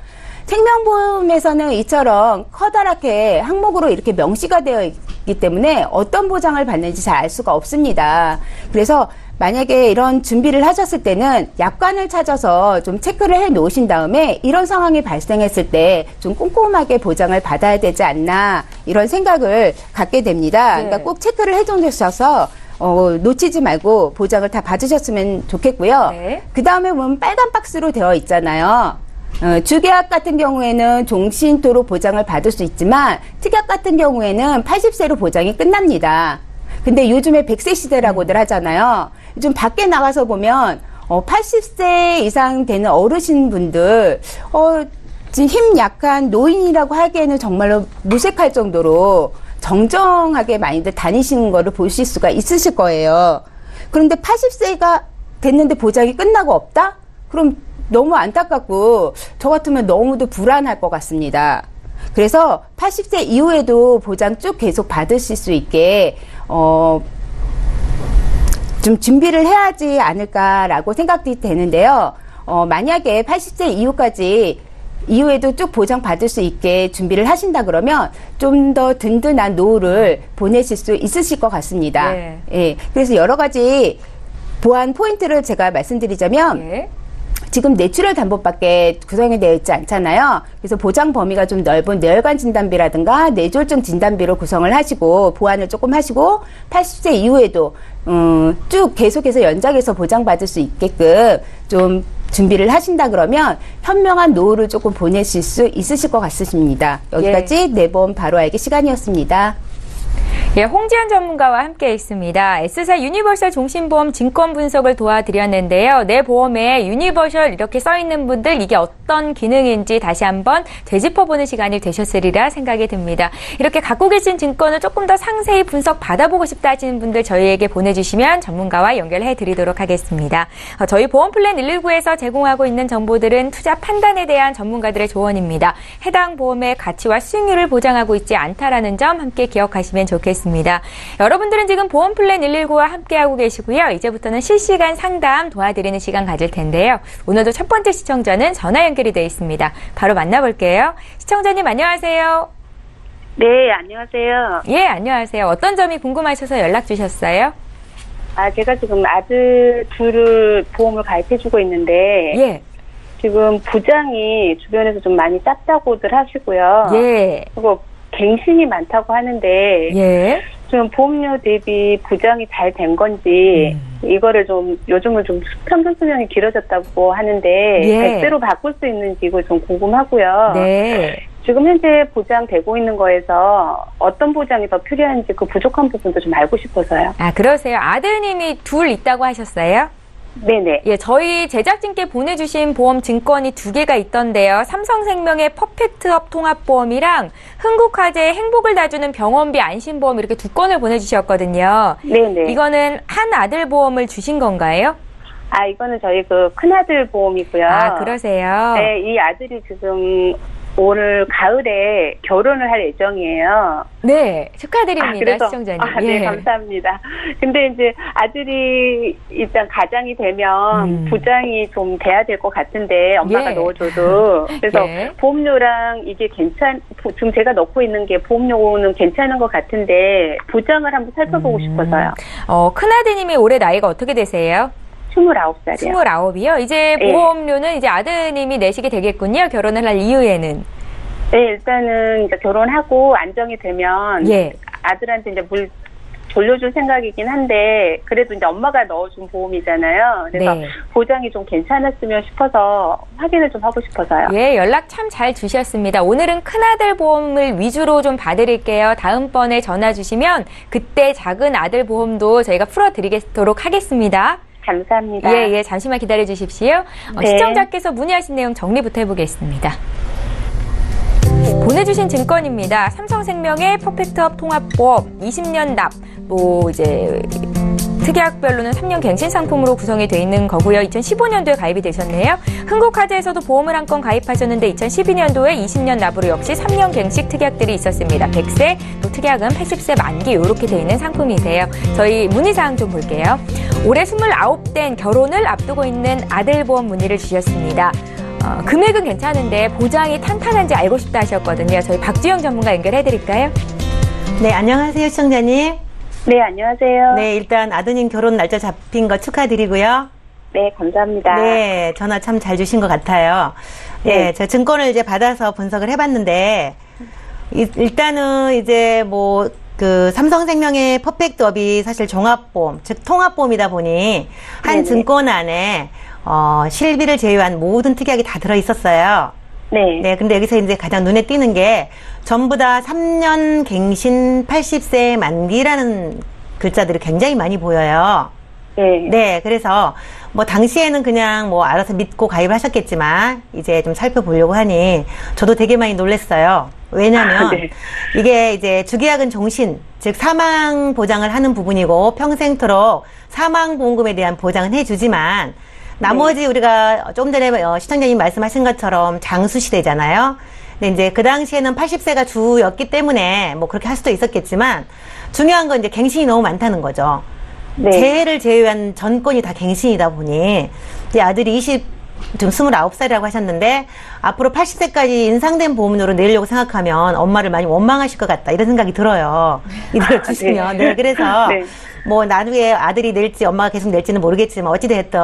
생명보험에서는 이처럼 커다랗게 항목으로 이렇게 명시가 되어 있기 때문에 어떤 보장을 받는지 잘 알 수가 없습니다. 그래서 만약에 이런 준비를 하셨을 때는 약관을 찾아서 좀 체크를 해 놓으신 다음에 이런 상황이 발생했을 때 좀 꼼꼼하게 보장을 받아야 되지 않나 이런 생각을 갖게 됩니다. 네. 그러니까 꼭 체크를 해 놓으셔서 놓치지 말고 보장을 다 받으셨으면 좋겠고요. 네. 그 다음에 보면 빨간 박스로 되어 있잖아요. 주계약 같은 경우에는 종신토로 보장을 받을 수 있지만 특약 같은 경우에는 80세로 보장이 끝납니다. 근데 요즘에 100세 시대라고들 하잖아요. 요즘 밖에 나가서 보면 80세 이상 되는 어르신분들 지금 힘 약한 노인이라고 하기에는 정말로 무색할 정도로 정정하게 많이들 다니시는 거를 보실 수가 있으실 거예요. 그런데 80세가 됐는데 보장이 끝나고 없다? 그럼 너무 안타깝고 저 같으면 너무도 불안할 것 같습니다. 그래서 80세 이후에도 보장 쭉 계속 받으실 수 있게 좀 준비를 해야 하지 않을까라고 생각이 되는데요. 만약에 80세 이후에도 쭉 보장 받을 수 있게 준비를 하신다 그러면 좀 더 든든한 노후를 보내실 수 있으실 것 같습니다. 네. 예. 그래서 여러 가지 보완 포인트를 제가 말씀드리자면 네. 지금 뇌출혈 담보밖에 구성이 되어 있지 않잖아요. 그래서 보장 범위가 좀 넓은 뇌혈관 진단비라든가 뇌졸중 진단비로 구성을 하시고 보완을 조금 하시고 80세 이후에도 쭉 계속해서 연장해서 보장받을 수 있게끔 좀 준비를 하신다 그러면 현명한 노후를 조금 보내실 수 있으실 것 같습니다. 여기까지 뇌보험 바로 알기 시간이었습니다. 예, 홍지연 전문가와 함께 있습니다. S사 유니버셜 종신보험 증권 분석을 도와드렸는데요. 내 보험에 유니버셜 이렇게 써있는 분들 이게 어떤 기능인지 다시 한번 되짚어보는 시간이 되셨으리라 생각이 듭니다. 이렇게 갖고 계신 증권을 조금 더 상세히 분석 받아보고 싶다 하시는 분들 저희에게 보내주시면 전문가와 연결해드리도록 하겠습니다. 저희 보험플랜 119에서 제공하고 있는 정보들은 투자 판단에 대한 전문가들의 조언입니다. 해당 보험의 가치와 수익률을 보장하고 있지 않다라는 점 함께 기억하시면 좋겠습니다. 여러분들은 지금 보험플랜 119와 함께하고 계시고요. 이제부터는 실시간 상담 도와드리는 시간 가질 텐데요. 오늘도 첫 번째 시청자는 전화 연결이 되어 있습니다. 바로 만나볼게요. 시청자님 안녕하세요. 네, 안녕하세요. 예, 안녕하세요. 어떤 점이 궁금하셔서 연락 주셨어요? 제가 지금 아들 둘을 보험을 가입해주고 있는데, 예, 지금 부장이 주변에서 좀 많이 짰다고들 하시고요. 예, 그리고 갱신이 많다고 하는데, 예. 좀 보험료 대비 부장이 잘 된 건지, 이거를 좀, 요즘은 좀 평균 수명이 길어졌다고 하는데, 예. 100대로 바꿀 수 있는지 이거 좀 궁금하고요. 네. 지금 현재 보장되고 있는 거에서 어떤 보장이 더 필요한지 그 부족한 부분도 좀 알고 싶어서요. 아, 그러세요. 아드님이 둘 있다고 하셨어요? 네네. 예, 저희 제작진께 보내주신 보험 증권이 2개가 있던데요. 삼성생명의 퍼펙트업 통합보험이랑 흥국화재의 행복을 다주는 병원비 안심보험 이렇게 2건을 보내주셨거든요. 네네. 이거는 한 아들 보험을 주신 건가요? 이거는 저희 그 큰아들 보험이고요. 아, 그러세요? 네, 이 아들이 지금 올 가을에 결혼을 할 예정이에요. 네, 축하드립니다, 그래서, 시청자님. 네, 감사합니다. 근데 이제 아들이 일단 가장이 되면 부장이 좀 돼야 될 것 같은데, 엄마가 예. 넣어줘도. 그래서 예. 보험료랑 이게 지금 제가 넣고 있는 게 보험료는 괜찮은 것 같은데, 부장을 한번 살펴보고 싶어서요. 큰아드님이 올해 나이가 어떻게 되세요? 29살이요. 29이요? 이제 예. 보험료는 이제 아드님이 내시게 되겠군요. 결혼을 할 이후에는. 네, 일단은 이제 결혼하고 안정이 되면 예. 아들한테 이제 물 돌려줄 생각이긴 한데 그래도 이제 엄마가 넣어준 보험이잖아요. 그래서 네. 보장이 좀 괜찮았으면 싶어서 확인을 좀 하고 싶어서요. 예, 연락 참 잘 주셨습니다. 오늘은 큰아들 보험을 위주로 좀 봐드릴게요. 다음번에 전화 주시면 그때 작은 아들 보험도 저희가 풀어드리도록 하겠습니다. 감사합니다. 예, 잠시만 기다려 주십시오. 네. 시청자께서 문의하신 내용 정리부터 해보겠습니다. 보내주신 증권입니다. 삼성생명의 퍼펙트업 통합보험 20년 납, 이제 특약별로는 3년 갱신 상품으로 구성이 되어 있는 거고요. 2015년도에 가입이 되셨네요. 흥국화재에서도 보험을 한 건 가입하셨는데 2012년도에 20년 납으로 역시 3년 갱식 특약들이 있었습니다. 100세, 또 특약은 80세 만기 이렇게 되어 있는 상품이세요. 저희 문의사항 좀 볼게요. 올해 29된 결혼을 앞두고 있는 아들 보험 문의를 주셨습니다. 금액은 괜찮은데 보장이 탄탄한지 알고 싶다 하셨거든요. 저희 박주영 전문가 연결해드릴까요? 네, 안녕하세요, 시청자님. 네, 안녕하세요. 네, 일단 아드님 결혼 날짜 잡힌 거 축하드리고요. 네, 감사합니다. 네, 전화 참 잘 주신 것 같아요. 네, 제가 증권을 이제 받아서 분석을 해봤는데, 일단은 이제 삼성생명의 퍼펙트업이 사실 종합보험, 즉 통합보험이다 보니, 한 네네. 증권 안에, 실비를 제외한 모든 특약이 다 들어있었어요. 네. 네, 근데 여기서 이제 가장 눈에 띄는 게, 전부 다 3년 갱신 80세 만기라는 글자들이 굉장히 많이 보여요. 네. 네, 그래서 당시에는 그냥 알아서 믿고 가입을 하셨겠지만 이제 좀 살펴보려고 하니 저도 되게 많이 놀랐어요. 왜냐면 네. 이게 이제 주계약은 종신, 즉 사망 보장을 하는 부분이고 평생토록 사망 보험금에 대한 보장은 해주지만 나머지 우리가 조금 전에 시청자님 말씀하신 것처럼 장수시대잖아요. 근데 이제 그 당시에는 80세가 주였기 때문에 그렇게 할 수도 있었겠지만 중요한 건 이제 갱신이 너무 많다는 거죠. 네. 재해를 제외한 전권이 다 갱신이다 보니 이제 아들이 29살이라고 하셨는데 앞으로 80세까지 인상된 보험료로 내려고 생각하면 엄마를 많이 원망하실 것 같다 이런 생각이 들어요. 이대로 주시면. 네, 그래서 네. 나중에 아들이 낼지 엄마가 계속 낼지는 모르겠지만 어찌됐든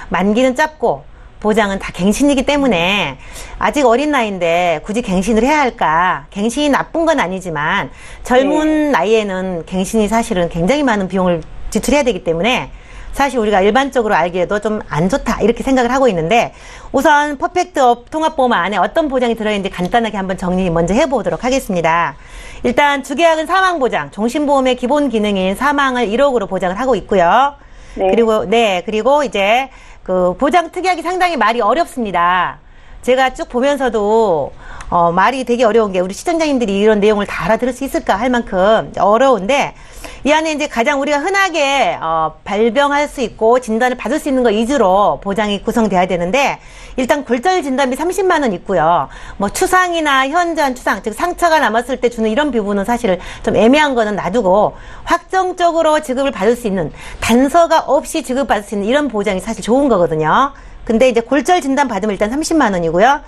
만기는 짧고 보장은 다 갱신이기 때문에 아직 어린 나이인데 굳이 갱신을 해야 할까? 갱신이 나쁜 건 아니지만 젊은 나이에는 갱신이 사실은 굉장히 많은 비용을 지출해야 되기 때문에 사실 우리가 일반적으로 알기에도 좀 안 좋다 이렇게 생각을 하고 있는데 우선 퍼펙트업 통합보험 안에 어떤 보장이 들어있는지 간단하게 한번 정리 먼저 해보도록 하겠습니다. 일단 주계약은 사망보장, 종신보험의 기본 기능인 사망을 1억으로 보장을 하고 있고요. 네. 그리고 이제 그 보장 특약이 상당히 말이 어렵습니다. 제가 쭉 보면서도 말이 되게 어려운 게 우리 시청자님들이 이런 내용을 다 알아들을 수 있을까 할 만큼 어려운데 이 안에 이제 가장 우리가 흔하게 발병할 수 있고 진단을 받을 수 있는 거 위주로 보장이 구성돼야 되는데 일단 골절 진단비 30만 원 있고요. 추상이나 현저한 추상, 즉 상처가 남았을 때 주는 이런 부분은 사실 좀 애매한 거는 놔두고 확정적으로 지급을 받을 수 있는 단서가 없이 지급받을 수 있는 이런 보장이 사실 좋은 거거든요. 근데 이제 골절 진단 받으면 일단 30만 원이고요.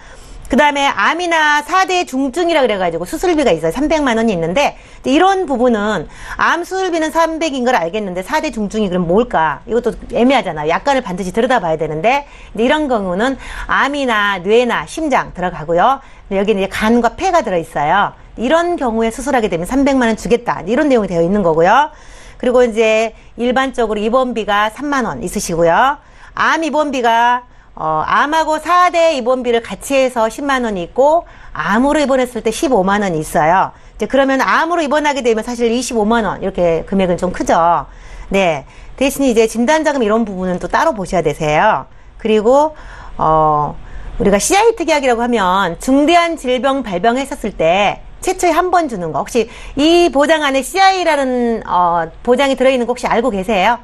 그 다음에 암이나 4대 중증이라 그래가지고 수술비가 있어요. 300만 원이 있는데, 이런 부분은 암 수술비는 300인 걸 알겠는데 4대 중증이 그럼 뭘까? 이것도 애매하잖아요. 약관을 반드시 들여다봐야 되는데, 근데 이런 경우는 암이나 뇌나 심장 들어가고요. 여기는 이제 간과 폐가 들어있어요. 이런 경우에 수술하게 되면 300만 원 주겠다. 이런 내용이 되어 있는 거고요. 그리고 이제 일반적으로 입원비가 3만 원 있으시고요. 암 입원비가 암하고 4대 입원비를 같이 해서 10만 원이 있고, 암으로 입원했을 때 15만 원이 있어요. 이제 그러면 암으로 입원하게 되면 사실 25만 원, 이렇게 금액은 좀 크죠. 네. 대신 이제 진단자금 이런 부분은 또 따로 보셔야 되세요. 그리고, 우리가 CI 특약이라고 하면 중대한 질병 발병했었을 때 최초에 한 번 주는 거. 혹시 이 보장 안에 CI라는, 보장이 들어있는 거 혹시 알고 계세요?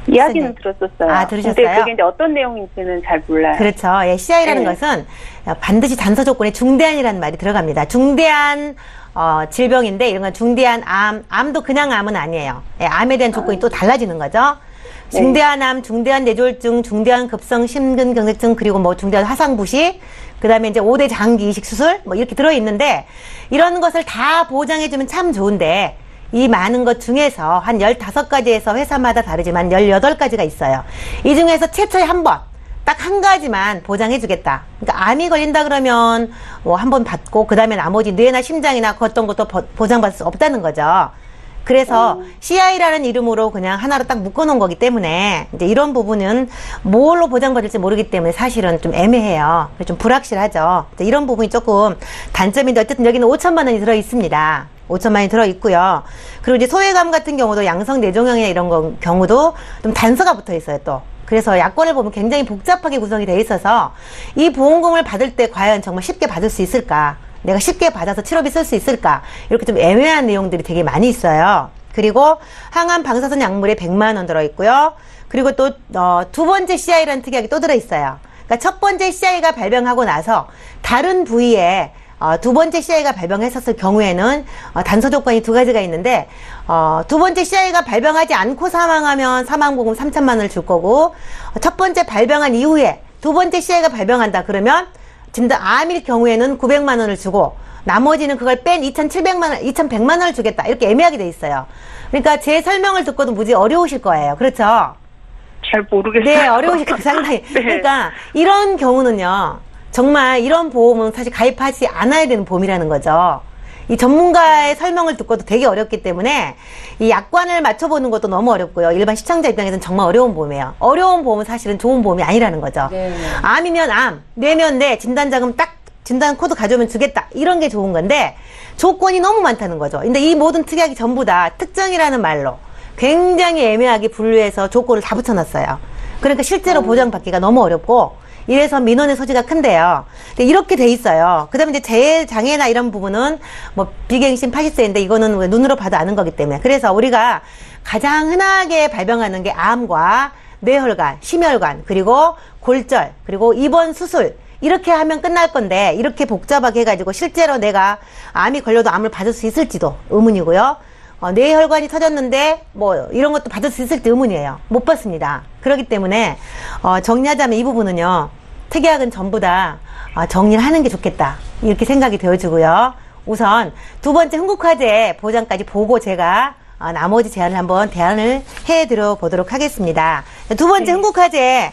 이야기는 들었었어요. 아, 들으셨어요? 근데 그게 이제 어떤 내용인지는 잘 몰라요. 그렇죠. 예, CI라는 네. 것은 반드시 단서 조건에 중대한이라는 말이 들어갑니다. 중대한 질병인데 이런 건 중대한 암도 그냥 암은 아니에요. 예, 암에 대한 조건이 또 달라지는 거죠. 중대한 암, 중대한 뇌졸중, 중대한 급성 심근경색증, 그리고 뭐 중대한 화상부식, 그 다음에 이제 5대 장기 이식 수술, 뭐 이렇게 들어있는데, 이런 것을 다 보장해주면 참 좋은데, 이 많은 것 중에서 한 15가지에서 회사마다 다르지만 18가지가 있어요. 이 중에서 최초에 한 번, 딱 한 가지만 보장해주겠다. 그러니까 암이 걸린다 그러면 뭐 한 번 받고, 그 다음에 나머지 뇌나 심장이나 어떤 것도 보장받을 수 없다는 거죠. 그래서 CI라는 이름으로 그냥 하나로 딱 묶어놓은 거기 때문에 이제 이런 부분은 뭘로 보장받을지 모르기 때문에 사실은 좀 애매해요. 좀 불확실하죠. 이런 부분이 조금 단점인데 어쨌든 여기는 5천만 원이 들어있습니다. 5천만 원이 들어있고요. 그리고 이제 소외감 같은 경우도 양성 뇌종양이나 이런 경우도 좀 단서가 붙어 있어요, 또. 그래서 약관을 보면 굉장히 복잡하게 구성이 되어 있어서 이 보험금을 받을 때 과연 정말 쉽게 받을 수 있을까? 내가 쉽게 받아서 치료비 쓸 수 있을까? 이렇게 좀 애매한 내용들이 되게 많이 있어요. 그리고 항암 방사선 약물에 100만 원 들어있고요. 그리고 또 두 번째 CI라는 특약이 또 들어있어요. 그러니까 첫 번째 CI가 발병하고 나서 다른 부위에 두 번째 CI가 발병했었을 경우에는 단서 조건이 두 가지가 있는데 두 번째 CI가 발병하지 않고 사망하면 사망보험 3천만 원을 줄 거고, 첫 번째 발병한 이후에 두 번째 CI가 발병한다 그러면 진단 암일 경우에는 900만 원을 주고 나머지는 그걸 뺀 2,700만 원, 2,100만 원을 주겠다. 이렇게 애매하게 돼 있어요. 그러니까 제 설명을 듣고도 무지 어려우실 거예요. 그렇죠? 잘 모르겠어요. 네, 어려우실 거예요. 상당히. 네. 그러니까 이런 경우는요. 정말 이런 보험은 사실 가입하지 않아야 되는 보험이라는 거죠. 이 전문가의 설명을 듣고도 되게 어렵기 때문에 이 약관을 맞춰보는 것도 너무 어렵고요. 일반 시청자 입장에서는 정말 어려운 보험이에요. 어려운 보험은 사실은 좋은 보험이 아니라는 거죠. 네. 암이면 암, 뇌면 뇌, 진단자금 딱 진단 코드 가져오면 주겠다. 이런 게 좋은 건데 조건이 너무 많다는 거죠. 근데 이 모든 특약이 전부 다 특정이라는 말로 굉장히 애매하게 분류해서 조건을 다 붙여놨어요. 그러니까 실제로 보장받기가 너무 어렵고, 이래서 민원의 소지가 큰데요. 근데 이렇게 돼 있어요. 그 다음에 이제 재장애나 이런 부분은 뭐 비갱신 80세인데 이거는 눈으로 봐도 아는 거기 때문에. 그래서 우리가 가장 흔하게 발병하는 게 암과 뇌혈관, 심혈관, 그리고 골절, 그리고 입원 수술. 이렇게 하면 끝날 건데 이렇게 복잡하게 해가지고 실제로 내가 암이 걸려도 암을 받을 수 있을지도 의문이고요. 뇌혈관이 터졌는데 뭐 이런 것도 받을 수 있을지 의문이에요. 못 받습니다. 그렇기 때문에 정리하자면 이 부분은요, 특약은 전부 다 정리를 하는 게 좋겠다, 이렇게 생각이 되어지고요. 우선 두 번째 흥국화재 보장까지 보고 제가 나머지 제안을 한번 대안을 해드려 보도록 하겠습니다. 두 번째 흥국화재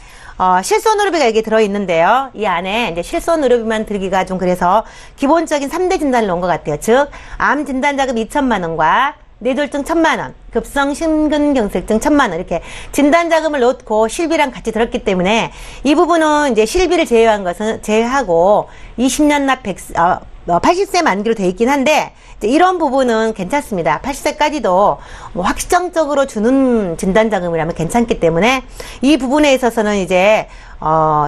실손의료비가 여기 들어있는데요. 이 안에 이제 실손의료비만 들기가 좀 그래서 기본적인 3대 진단을 넣은 것 같아요. 즉, 암 진단자금 2천만 원과 뇌졸중 1,000만 원, 급성 심근경색증 1,000만 원, 이렇게 진단자금을 넣고 실비랑 같이 들었기 때문에 이 부분은 이제 실비를 제외한 것은 제외하고 20년 납 80세 만기로 돼 있긴 한데, 이제 이런 부분은 괜찮습니다. 80세까지도 뭐 확정적으로 주는 진단자금이라면 괜찮기 때문에 이 부분에 있어서는 이제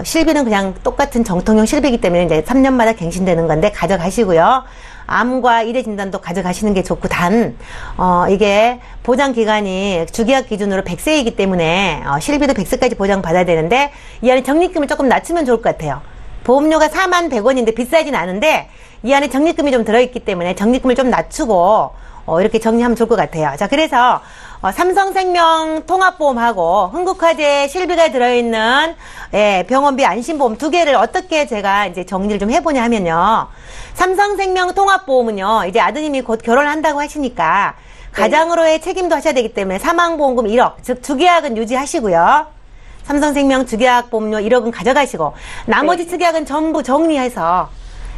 실비는 그냥 똑같은 정통용 실비이기 때문에 이제 3년마다 갱신되는 건데 가져가시고요. 암과 1회 진단도 가져가시는 게 좋고, 이게 보장기간이 주계약 기준으로 100세이기 때문에, 실비도 100세까지 보장받아야 되는데, 이 안에 적립금을 조금 낮추면 좋을 것 같아요. 보험료가 41,100원인데 비싸진 않은데, 이 안에 적립금이 좀 들어있기 때문에 적립금을 좀 낮추고, 이렇게 정리하면 좋을 것 같아요. 자, 그래서, 삼성생명 통합보험하고 흥국화재 실비가 들어있는 예, 병원비 안심보험 두 개를 어떻게 제가 이제 정리를 좀 해보냐 하면요. 삼성생명 통합보험은요, 이제 아드님이 곧 결혼한다고 하시니까 가장으로의 책임도 하셔야 되기 때문에 사망보험금 1억, 즉 주계약은 유지하시고요. 삼성생명 주계약 보험료 1억은 가져가시고 나머지 특약은 전부 정리해서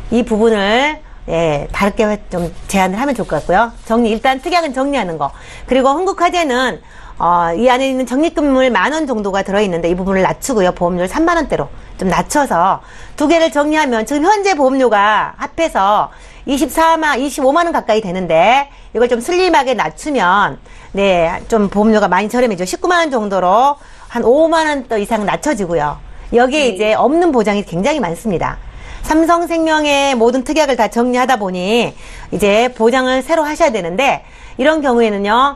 이 부분을 예, 다르게 좀 제안을 하면 좋을 것 같고요. 일단 특약은 정리하는 거. 그리고 흥국화재는 이 안에 있는 적립금을 10,000원 정도가 들어있는데 이 부분을 낮추고요. 보험료를 30,000원대로 좀 낮춰서 두 개를 정리하면 지금 현재 보험료가 합해서 25만 원 가까이 되는데 이걸 좀 슬림하게 낮추면 네, 좀 보험료가 많이 저렴해져. 19만 원 정도로 한 5만 원 더 이상 낮춰지고요. 여기에 이제 없는 보장이 굉장히 많습니다. 삼성생명의 모든 특약을 다 정리하다 보니 이제 보장을 새로 하셔야 되는데 이런 경우에는요.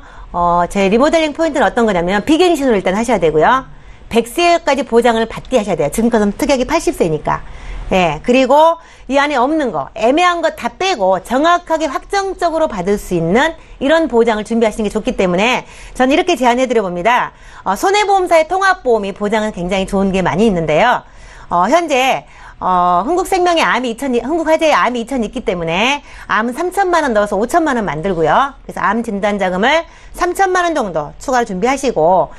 제 리모델링 포인트는 어떤 거냐면 비갱신으로 일단 하셔야 되고요. 100세까지 보장을 받게 하셔야 돼요. 지금까지 특약이 80세니까. 예, 그리고 이 안에 없는 거, 애매한 거 다 빼고 정확하게 확정적으로 받을 수 있는 이런 보장을 준비하시는 게 좋기 때문에 저는 이렇게 제안해드려 봅니다. 손해보험사의 통합보험이 보장은 굉장히 좋은 게 많이 있는데요. 현재 흥국생명의 흥국화재의 암이 2,000 있기 때문에 암은 3,000만 원 넣어서 5,000만 원 만들고요. 그래서 암 진단 자금을 3,000만 원 정도 추가로 준비하시고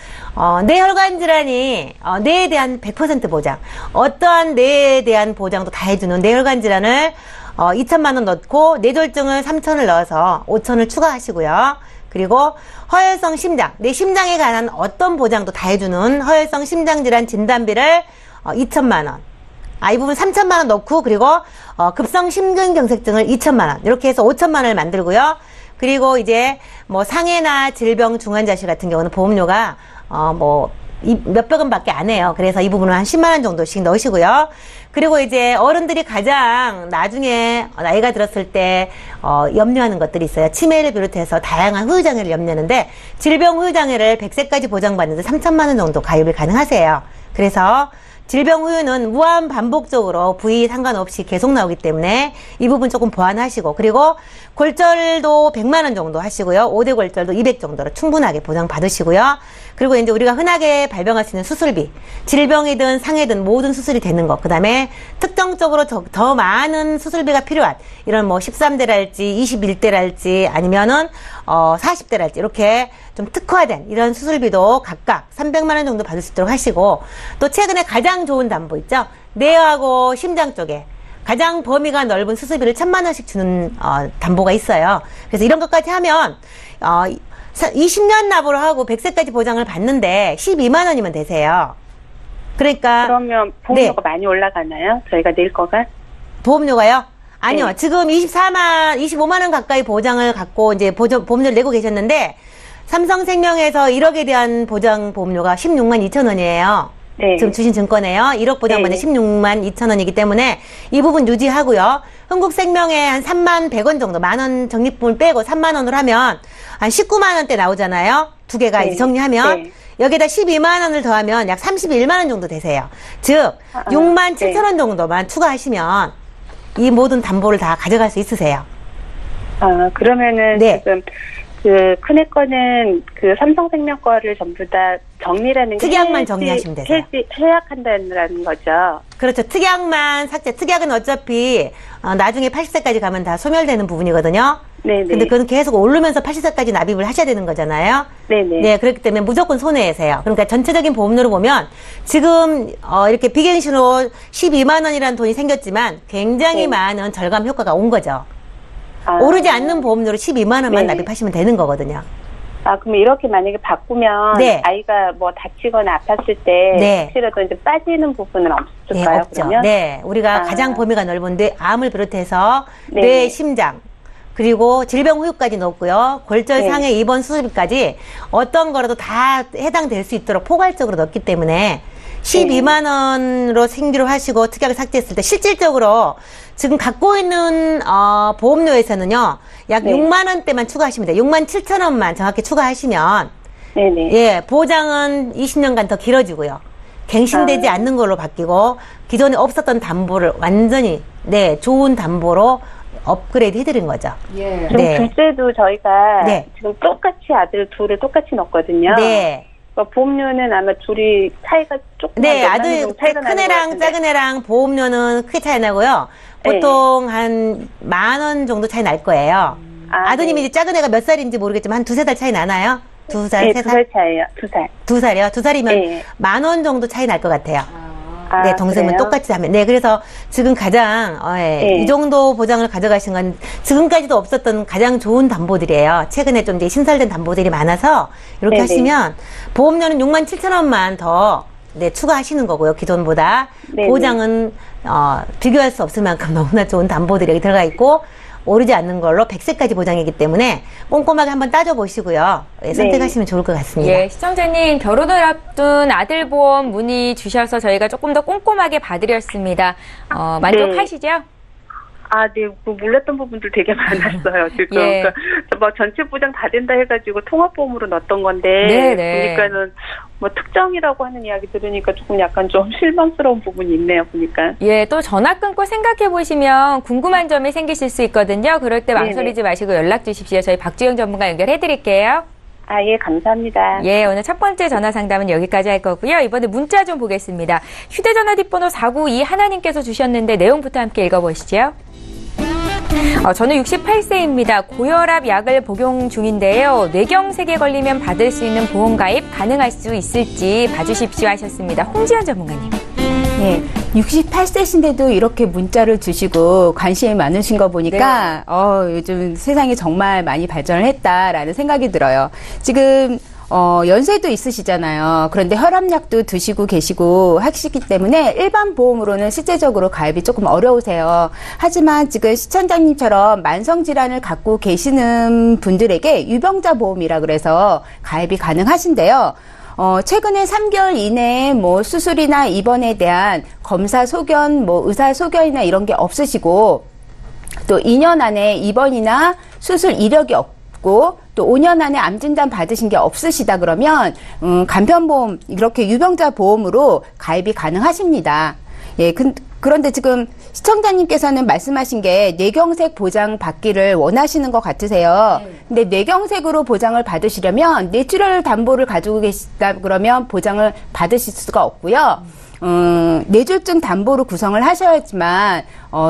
뇌혈관 질환이 뇌에 대한 100% 보장, 어떠한 뇌에 대한 보장도 다 해주는 뇌혈관 질환을 2,000만 원 넣고 뇌졸중을 3,000을 넣어서 5,000을 추가하시고요. 그리고 허혈성 심장, 내 심장에 관한 어떤 보장도 다 해주는 허혈성 심장질환 진단비를 2,000만 원. 이 부분 3,000만 원 넣고, 그리고, 급성 심근경색증을 2,000만 원. 이렇게 해서 5,000만 원을 만들고요. 그리고 이제, 상해나 질병 중환자실 같은 경우는 보험료가, 몇백 원밖에 안 해요. 그래서 이 부분은 한 10만 원 정도씩 넣으시고요. 그리고 이제 어른들이 가장 나중에 나이가 들었을 때, 염려하는 것들이 있어요. 치매를 비롯해서 다양한 후유장애를 염려하는데, 질병 후유장애를 100세까지 보장받는데 3,000만 원 정도 가입이 가능하세요. 그래서, 질병 후유는 무한 반복적으로 부위 상관없이 계속 나오기 때문에 이 부분 조금 보완하시고, 그리고 골절도 100만 원 정도 하시고요. 5대 골절도 200 정도로 충분하게 보장 받으시고요. 그리고 이제 우리가 흔하게 발병할 수 있는 수술비, 질병이든 상해든 모든 수술이 되는 것, 그 다음에 특정적으로 더 많은 수술비가 필요한 이런 13대랄지 21대랄지 아니면은 40대랄지 이렇게 좀 특화된 이런 수술비도 각각 300만 원 정도 받을 수 있도록 하시고, 또 최근에 가장 좋은 담보 있죠? 뇌하고 심장 쪽에 가장 범위가 넓은 수술비를 1,000만 원씩 주는 담보가 있어요. 그래서 이런 것까지 하면 20년 납으로 하고 100세까지 보장을 받는데 12만 원이면 되세요. 그러니까 그러면 보험료가 많이 올라가나요? 저희가 낼 거가? 보험료가요? 아니요. 네. 지금 25만 원 가까이 보장을 갖고 이제 보험료를 내고 계셨는데 삼성생명에서 1억에 대한 보장 보험료가 16만 2천 원이에요. 네. 지금 주신 증권에요. 1억 보장받는 네. 16만 2천 원이기 때문에 이 부분 유지하고요. 흥국생명에 한 3만 100원 정도, 만원 적립금을 빼고 3만 원으로 하면 한 19만 원대 나오잖아요. 두 개가 네. 이제 정리하면. 네. 여기에다 12만 원을 더하면 약 31만 원 정도 되세요. 즉, 6만 7천 원 정도만 추가하시면 이 모든 담보를 다 가져갈 수 있으세요. 그러면은 네. 지금 큰애 거는 삼성생명 거를 전부 다 정리라는 게 특약만 정리하시면 되세요. 해약한다는 거죠. 그렇죠. 특약만 삭제. 특약은 어차피 나중에 80세까지 가면 다 소멸되는 부분이거든요. 네네. 근데 그건 계속 오르면서 80세까지 납입을 하셔야 되는 거잖아요. 네네. 네, 그렇기 때문에 무조건 손해세요. 그러니까 전체적인 보험료로 보면 지금 이렇게 비갱신으로 12만 원이라는 돈이 생겼지만 굉장히 네. 많은 절감 효과가 온 거죠. 오르지 않는 보험료로 12만 원만 네. 납입하시면 되는 거거든요. 그럼 이렇게 만약에 바꾸면 네. 아이가 다치거나 아팠을 때 네. 혹시라도 이제 빠지는 부분은 네, 없을까요? 없죠. 그러면? 네, 우리가 가장 범위가 넓은데 암을 비롯해서 네. 뇌, 심장, 그리고 질병 후유까지 넣었고요. 골절 네. 상해 입원 수술비까지 어떤 거라도 다 해당될 수 있도록 포괄적으로 넣었기 때문에 12만 원으로 생기로 하시고 특약을 삭제했을 때 실질적으로 지금 갖고 있는 보험료에서는요. 약 네. 6만 원대만 추가하시면 돼요. 6만 7천 원만 정확히 추가하시면 네네. 예, 보장은 20년간 더 길어지고요. 갱신되지 않는 걸로 바뀌고 기존에 없었던 담보를 완전히 좋은 담보로 업그레이드 해드린 거죠. 예. 그럼 네. 둘째도 저희가 네. 지금 똑같이 아들 둘을 똑같이 넣었거든요. 네. 그러니까 보험료는 아마 둘이 차이가 조금 네, 아들, 큰 애랑 작은 애랑 보험료는 크게 차이 나고요. 보통 한 10,000원 정도 차이 날 거예요. 아드님이 이제 작은 애가 몇 살인지 모르겠지만 한 2-3달 차이 나나요? 2살, 네, 3살? 2살 차이에요. 2살. 2살이요? 2살이면 네. 10,000원 정도 차이 날 것 같아요. 아, 네, 동생은 그래요? 똑같이 하면. 네, 그래서 지금 가장, 네. 이 정도 보장을 가져가신 건 지금까지도 없었던 가장 좋은 담보들이에요. 최근에 좀 이제 신설된 담보들이 많아서 이렇게 네네. 하시면 보험료는 67,000원만 더 네, 추가하시는 거고요. 기존보다. 네네. 보장은, 비교할 수 없을 만큼 너무나 좋은 담보들이 여기 들어가 있고, 오르지 않는 걸로 100세까지 보장이기 때문에 꼼꼼하게 한번 따져보시고요. 예, 선택하시면 좋을 것 같습니다. 예, 시청자님 결혼을 앞둔 아들 보험 문의 주셔서 저희가 조금 더 꼼꼼하게 봐드렸습니다. 만족하시죠? 아, 네, 몰랐던 부분들 되게 많았어요, 지금. 예. 그러니까 막 전체 보장 다 된다 해가지고 통합보험으로 넣었던 건데, 네네. 보니까는 뭐 특정이라고 하는 이야기 들으니까 조금 약간 좀 실망스러운 부분이 있네요, 보니까. 예, 또 전화 끊고 생각해 보시면 궁금한 점이 생기실 수 있거든요. 그럴 때 망설이지 마시고 연락 주십시오. 저희 박주영 전문가 연결해 드릴게요. 아, 예, 감사합니다. 예, 오늘 첫 번째 전화 상담은 여기까지 할 거고요. 이번에 문자 좀 보겠습니다. 휴대전화 뒷번호 492 하나님께서 주셨는데 내용부터 함께 읽어보시죠. 저는 68세입니다. 고혈압 약을 복용 중인데요. 뇌경색에 걸리면 받을 수 있는 보험 가입 가능할 수 있을지 봐주십시오 하셨습니다. 홍지연 전문가님. 네, 68세신데도 이렇게 문자를 주시고 관심이 많으신 거 보니까 요즘 세상이 정말 많이 발전을 했다라는 생각이 들어요. 지금 연세도 있으시잖아요. 그런데 혈압약도 드시고 계시고 하시기 때문에 일반 보험으로는 실제적으로 가입이 조금 어려우세요. 하지만 지금 시청자님처럼 만성질환을 갖고 계시는 분들에게 유병자 보험이라 그래서 가입이 가능하신데요. 최근에 3개월 이내에 뭐 수술이나 입원에 대한 검사 소견, 뭐 의사 소견이나 이런 게 없으시고 또 2년 안에 입원이나 수술 이력이 없고 또 5년 안에 암 진단 받으신 게 없으시다 그러면 간편보험 이렇게 유병자 보험으로 가입이 가능하십니다. 예, 그런데 지금 시청자님께서는 말씀하신 게 뇌경색 보장 받기를 원하시는 것 같으세요. 근데 뇌경색으로 보장을 받으시려면 뇌출혈 담보를 가지고 계시다 그러면 보장을 받으실 수가 없고요. 뇌졸중 담보로 구성을 하셔야지만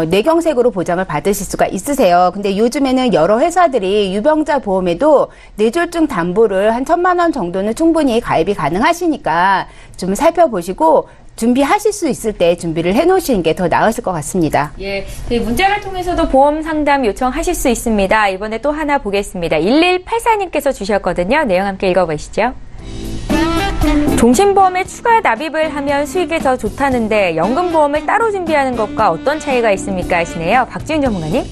뇌경색으로 보장을 받으실 수가 있으세요. 근데 요즘에는 여러 회사들이 유병자 보험에도 뇌졸중 담보를 한 1,000만 원 정도는 충분히 가입이 가능하시니까 좀 살펴보시고 준비하실 수 있을 때 준비를 해놓으시는 게 더 나으실 것 같습니다. 예, 문자를 통해서도 보험 상담 요청하실 수 있습니다. 이번에 또 하나 보겠습니다. 1184님께서 주셨거든요. 내용 함께 읽어보시죠. 종신보험에 추가 납입을 하면 수익이 더 좋다는데 연금보험을 따로 준비하는 것과 어떤 차이가 있습니까 하시네요. 박지은 전문가님.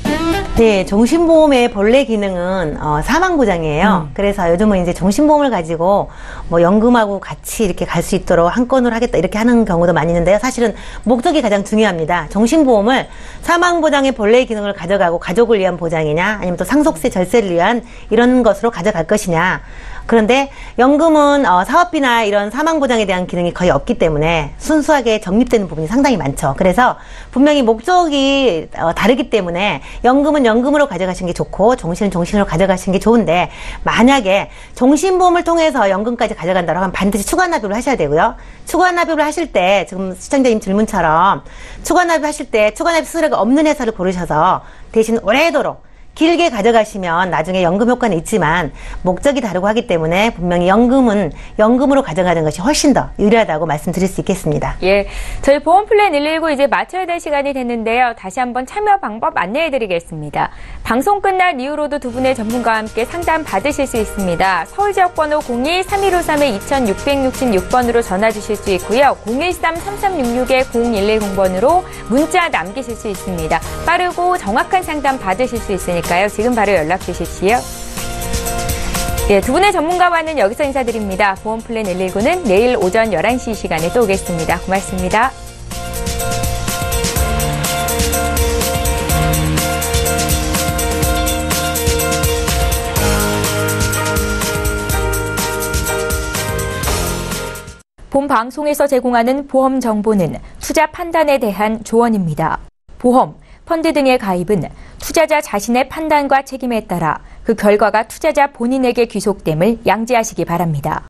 네, 종신보험의 본래 기능은 사망보장이에요. 그래서 요즘은 이제 종신보험을 가지고 뭐 연금하고 같이 이렇게 갈 수 있도록 한 건으로 하겠다 이렇게 하는 경우도 많이 있는데요. 사실은 목적이 가장 중요합니다. 종신보험을 사망보장의 본래 기능을 가져가고 가족을 위한 보장이냐 아니면 또 상속세 절세를 위한 이런 것으로 가져갈 것이냐. 그런데 연금은 사업비나 이런 사망보장에 대한 기능이 거의 없기 때문에 순수하게 적립되는 부분이 상당히 많죠. 그래서 분명히 목적이 다르기 때문에 연금은 연금으로 가져가시는 게 좋고 종신은 종신으로 가져가시는 게 좋은데 수익에 종신보험을 통해서 연금까지 가져간다고 하면 반드시 추가납입을 하셔야 되고요. 추가납입을 하실 때 지금 시청자님 질문처럼 추가납입 하실 때 추가납입 수수료가 없는 회사를 고르셔서 대신 오래도록 길게 가져가시면 나중에 연금 효과는 있지만 목적이 다르고 하기 때문에 분명히 연금은 연금으로 가져가는 것이 훨씬 더 유리하다고 말씀드릴 수 있겠습니다. 예, 저희 보험 플랜 119 이제 마쳐야 될 시간이 됐는데요. 다시 한번 참여 방법 안내해드리겠습니다. 방송 끝난 이후로도 두 분의 전문가와 함께 상담 받으실 수 있습니다. 서울 지역번호 02-3153-2666번으로 전화 주실 수 있고요. 013-3366-0110번으로 문자 남기실 수 있습니다. 빠르고 정확한 상담 받으실 수 있으니까요. 지금 바로 연락 주십시오. 예, 두 분의 전문가와는 여기서 인사드립니다. 보험 플랜 119는 내일 오전 11시 시간에 또 오겠습니다. 고맙습니다. 본 방송에서 제공하는 보험 정보는 투자 판단에 대한 조언입니다. 보험 펀드 등의 가입은 투자자 자신의 판단과 책임에 따라 그 결과가 투자자 본인에게 귀속됨을 양지하시기 바랍니다.